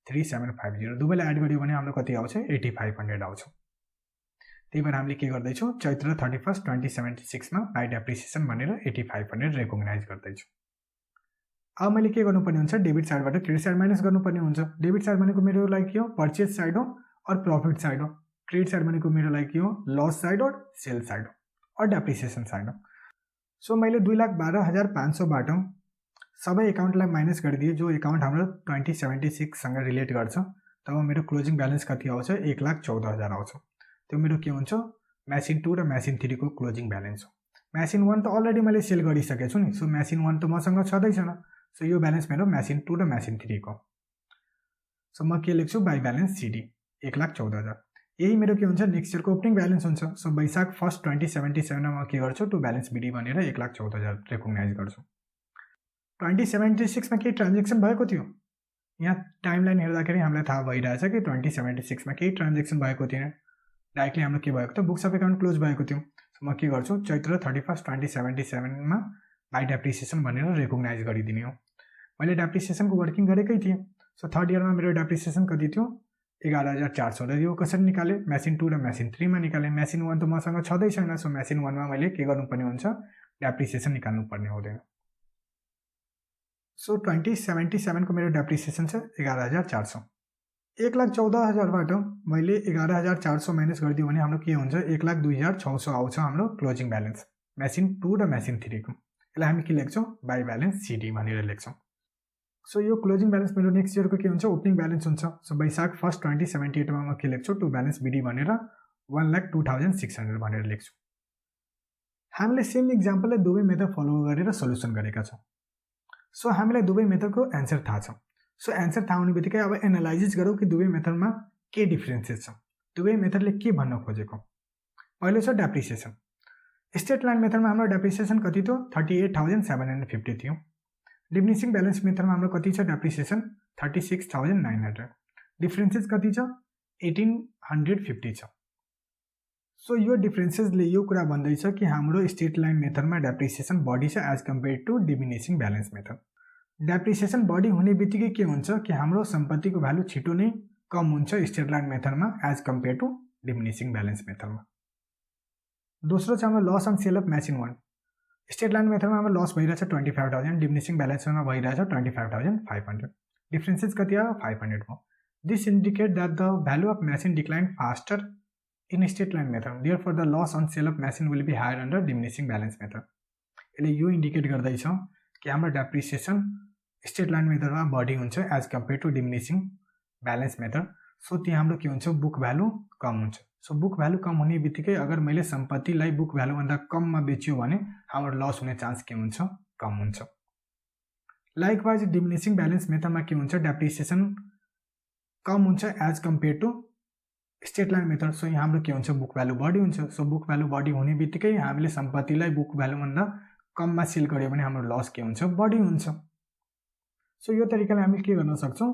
S1: 3750। दुवैलाई एड गरियो भने हाम्रो कति आउँछ, 8500 आउँछ। त्यही भएर हामीले के गर्दैछौँ, चैत्र 31 2076 मा बाई डेप्रिसिएसन भनेर 8500 रेकग्नाइज गर्दैछु। अब मैले के गर्नुपर्ने हुन्छ, डेबिट साइडबाट क्रेडिट साइड माइनस गर्नुपर्ने हुन्छ। डेबिट साइड भनेको मेरो लागि के हो, पर्चेज साइड हो और प्रॉफिट साइड हो। क्रेडिट साइड भनेको मेरो लागि के हो, लस साइड और सेल साइड हो और डेप्रिसिएसन साइड हो। सो मैले 2,12,500 बाट सबै एकाउन्टलाई माइनस गरिदिए, जो एकाउन्ट हाम्रो 2076 सँग रिलेट गर्छ। तब मेरो क्लोजिङ ब्यालेन्स कति आउँछ, 1,14,000 आउँछ। त्यो मेरो के हुन्छ, मेसिन 2 र मेसिन 3 को क्लोजिङ ब्यालेन्स हो। मेसिन 1 त अलरेडी मैले सेल गरिसकेको छु नि। सो मेसिन 1 त मसँग छँदैछन्। सो यो ब्यालेन्स मेरो मेसिन 2 र मेसिन 3 को। सो म के लेख्छु, बाई ब्यालेन्स सिडी 1,14,000। यही मेरो के हुन्छ, नेक्स्ट इयरको ओपनिङ ब्यालेन्स हुन्छ। सो वैशाख 1 2077 मा म के गर्छु, टु ब्यालेन्स बिडी भनेर 1,14,000 रेकग्नाइज गर्छु। 2076 मा केही ट्रान्जेक्सन भएको थियो, यहाँ टाइमलाइन हेर्दाखेरि हामीलाई थाहा भइरहेछ कि 2076 मा केही ट्रान्जेक्सन भएको थिएन। डाइरेक्टली हाम्रो के भएको थियो, बुक्स अफ एकाउन्ट क्लोज भएको थियो। सो म के गर्छु, चैत्र 31 2077 मा बाई डेप्रिसिएसन भनेर रेकग्नाइज गरिदिने हो। मैले डेप्रिसिएसनको वर्किङ गरेकै थिएँ। सो थर्ड इयरमा मेरो डेप्रिसिएसन कति थियो, 11,400। र यो कसरी निकालेँ, मेसिन 2 र मेसिन 3 मा निकालेँ। मेसिन 1 त मसँग छँदै छैन। सो मेसिन 1 मा मैले के गर्नुपर्ने हुन्छ, डेप्रिसिएसन निकाल्नुपर्ने हुँदैन। सो 2077 को मेरो डेप्रिसिएसन छ 11,400। 1,14,000 बाट मैले 11,400 माइनस गरिदियो भने हाम्रो के हुन्छ, 1,02,600 आउँछ हाम्रो क्लोजिङ ब्यालेन्स मेसिन 2 र मेसिन 3 को। यसलाई हामी के लेख्छौँ, बाई ब्यालेन्स सिडी भनेर लेख्छौँ। सो यो क्लोजिङ ब्यालेन्स मेरो नेक्स्ट इयरको के हुन्छ, ओपनिङ ब्यालेन्स हुन्छ। सो वैशाख 1 2078 मा म के लेख्छु, टु ब्यालेन्स बिडी भनेर 1,02,600 भनेर लेख्छु। हामीले सेम इक्जाम्पललाई दुवै मेथड फलो गरेर सोल्युसन गरेका छौँ। सो हामीलाई दुवै मेथडको एन्सर थाहा छ। सो एन्सर थाहा हुने बित्तिकै अब एनालाइसिस गरौँ कि दुवै मेथडमा के डिफरेन्सेस छ, दुवै मेथडले के भन्न खोजेको। पहिलो छ डेप्रिसिएसन। स्टेट लाइन मेथडमा हाम्रो डेप्रिसिएसन कति थियो, 38,750 थियो। डिमिनिसिङ ब्यालेन्स मेथडमा हाम्रो कति छ डेप्रिसिएसन, 36,900। डिफरेन्सेस कति छ, 1,850 छ। सो यो डिफरेन्सेसले यो कुरा भन्दैछ कि हाम्रो स्टेट लाइन मेथडमा डेप्रिसिएसन बढी छ as compare to diminishing balance method. Depreciation बढी हुने बित्तिकै के हुन्छ कि हाम्रो सम्पत्तिको भ्यालु छिटो नै कम हुन्छ स्टेट लाइन मेथडमा as compare to diminishing balance मेथडमा। दोस्रो छ हाम्रो loss on sale of machine 1। Straight line मेथडमा हाम्रो लस भइरहेछ 25,000, डिमिनिसिङ ब्यालेन्समा भइरहेछ 25,500। डिफ्रेन्सेस कति आयो 500 भयो। This indicate that the value of machine decline faster in straight line method, therefore the loss on sale of machine will be higher under diminishing balance method. यसले यो इन्डिकेट गर्दैछ कि हाम्रो डेप्रिसिएसन स्ट्रेट लाइन मेथडमा बढी हुन्छ as compare to diminishing balance method. So त्यहाँ हाम्रो के हुन्छ, बुक भ्यालु कम हुन्छ। सो बुक भ्यालु कम हुने बित्तिकै अगर मैले सम्पत्तिलाई बुक भ्यालुभन्दा कममा बेच्यो भने हाम्रो लस हुने चान्स के हुन्छ, कम हुन्छ। लाइकवाइज डिमिनिसिङ ब्यालेन्स मेथडमा के हुन्छ, डेप्रिसिएसन कम हुन्छ as compare to straight line method. So यहाँ हाम्रो के हुन्छ, बुक भ्यालु बढी हुन्छ। सो बुक भ्यालु बढी हुने बित्तिकै हामीले सम्पत्तिलाई बुक भ्यालुभन्दा कममा सेल गऱ्यो भने हाम्रो लस के हुन्छ, बढी हुन्छ। सो यो तरिकाले हामी के गर्न सक्छौँ,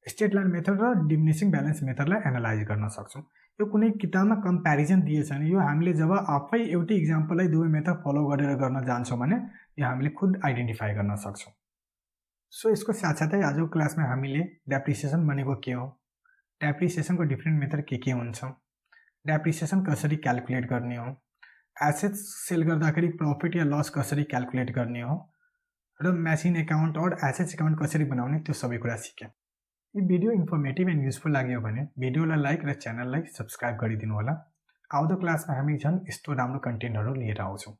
S1: स्ट्रेट लाइन मेथड र डिमिनिसिङ ब्यालेन्स मेथडलाई एनालाइज गर्न सक्छौँ। यो कुनै किताबमा कम्प्यारिजन दिएछ भने यो हामीले जब आफै एउटै इक्जाम्पललाई दुवै मेथड फलो गरेर गर्न जान्छौँ भने यो हामीले खुद आइडेन्टिफाई गर्न सक्छौँ। सो यसको साथसाथै आजको क्लासमा हामीले डेप्रिसिएसन भनेको के हो, डेप्रिसिएसनको डिफ्रेन्ट मेथड के हुन्छ, डेप्रिसिएसन कसरी क्यालकुलेट गर्ने हो, एसेट्स सेल गर्दाखेरि प्रफिट या लस कसरी क्यालकुलेट गर्ने हो र मेसिन एकाउन्ट और एसेट्स एकाउन्ट कसरी बनाउने, त्यो सबै कुरा सिक्यौँ। यी भिडियो इन्फर्मेटिभ एन्ड युजफुल लाग्यो भने भिडियोलाई लाइक र च्यानललाई सब्सक्राइब गरिदिनु होला। आउँदो क्लासमा हामी झन् यस्तो राम्रो कन्टेन्टहरू लिएर आउँछौँ।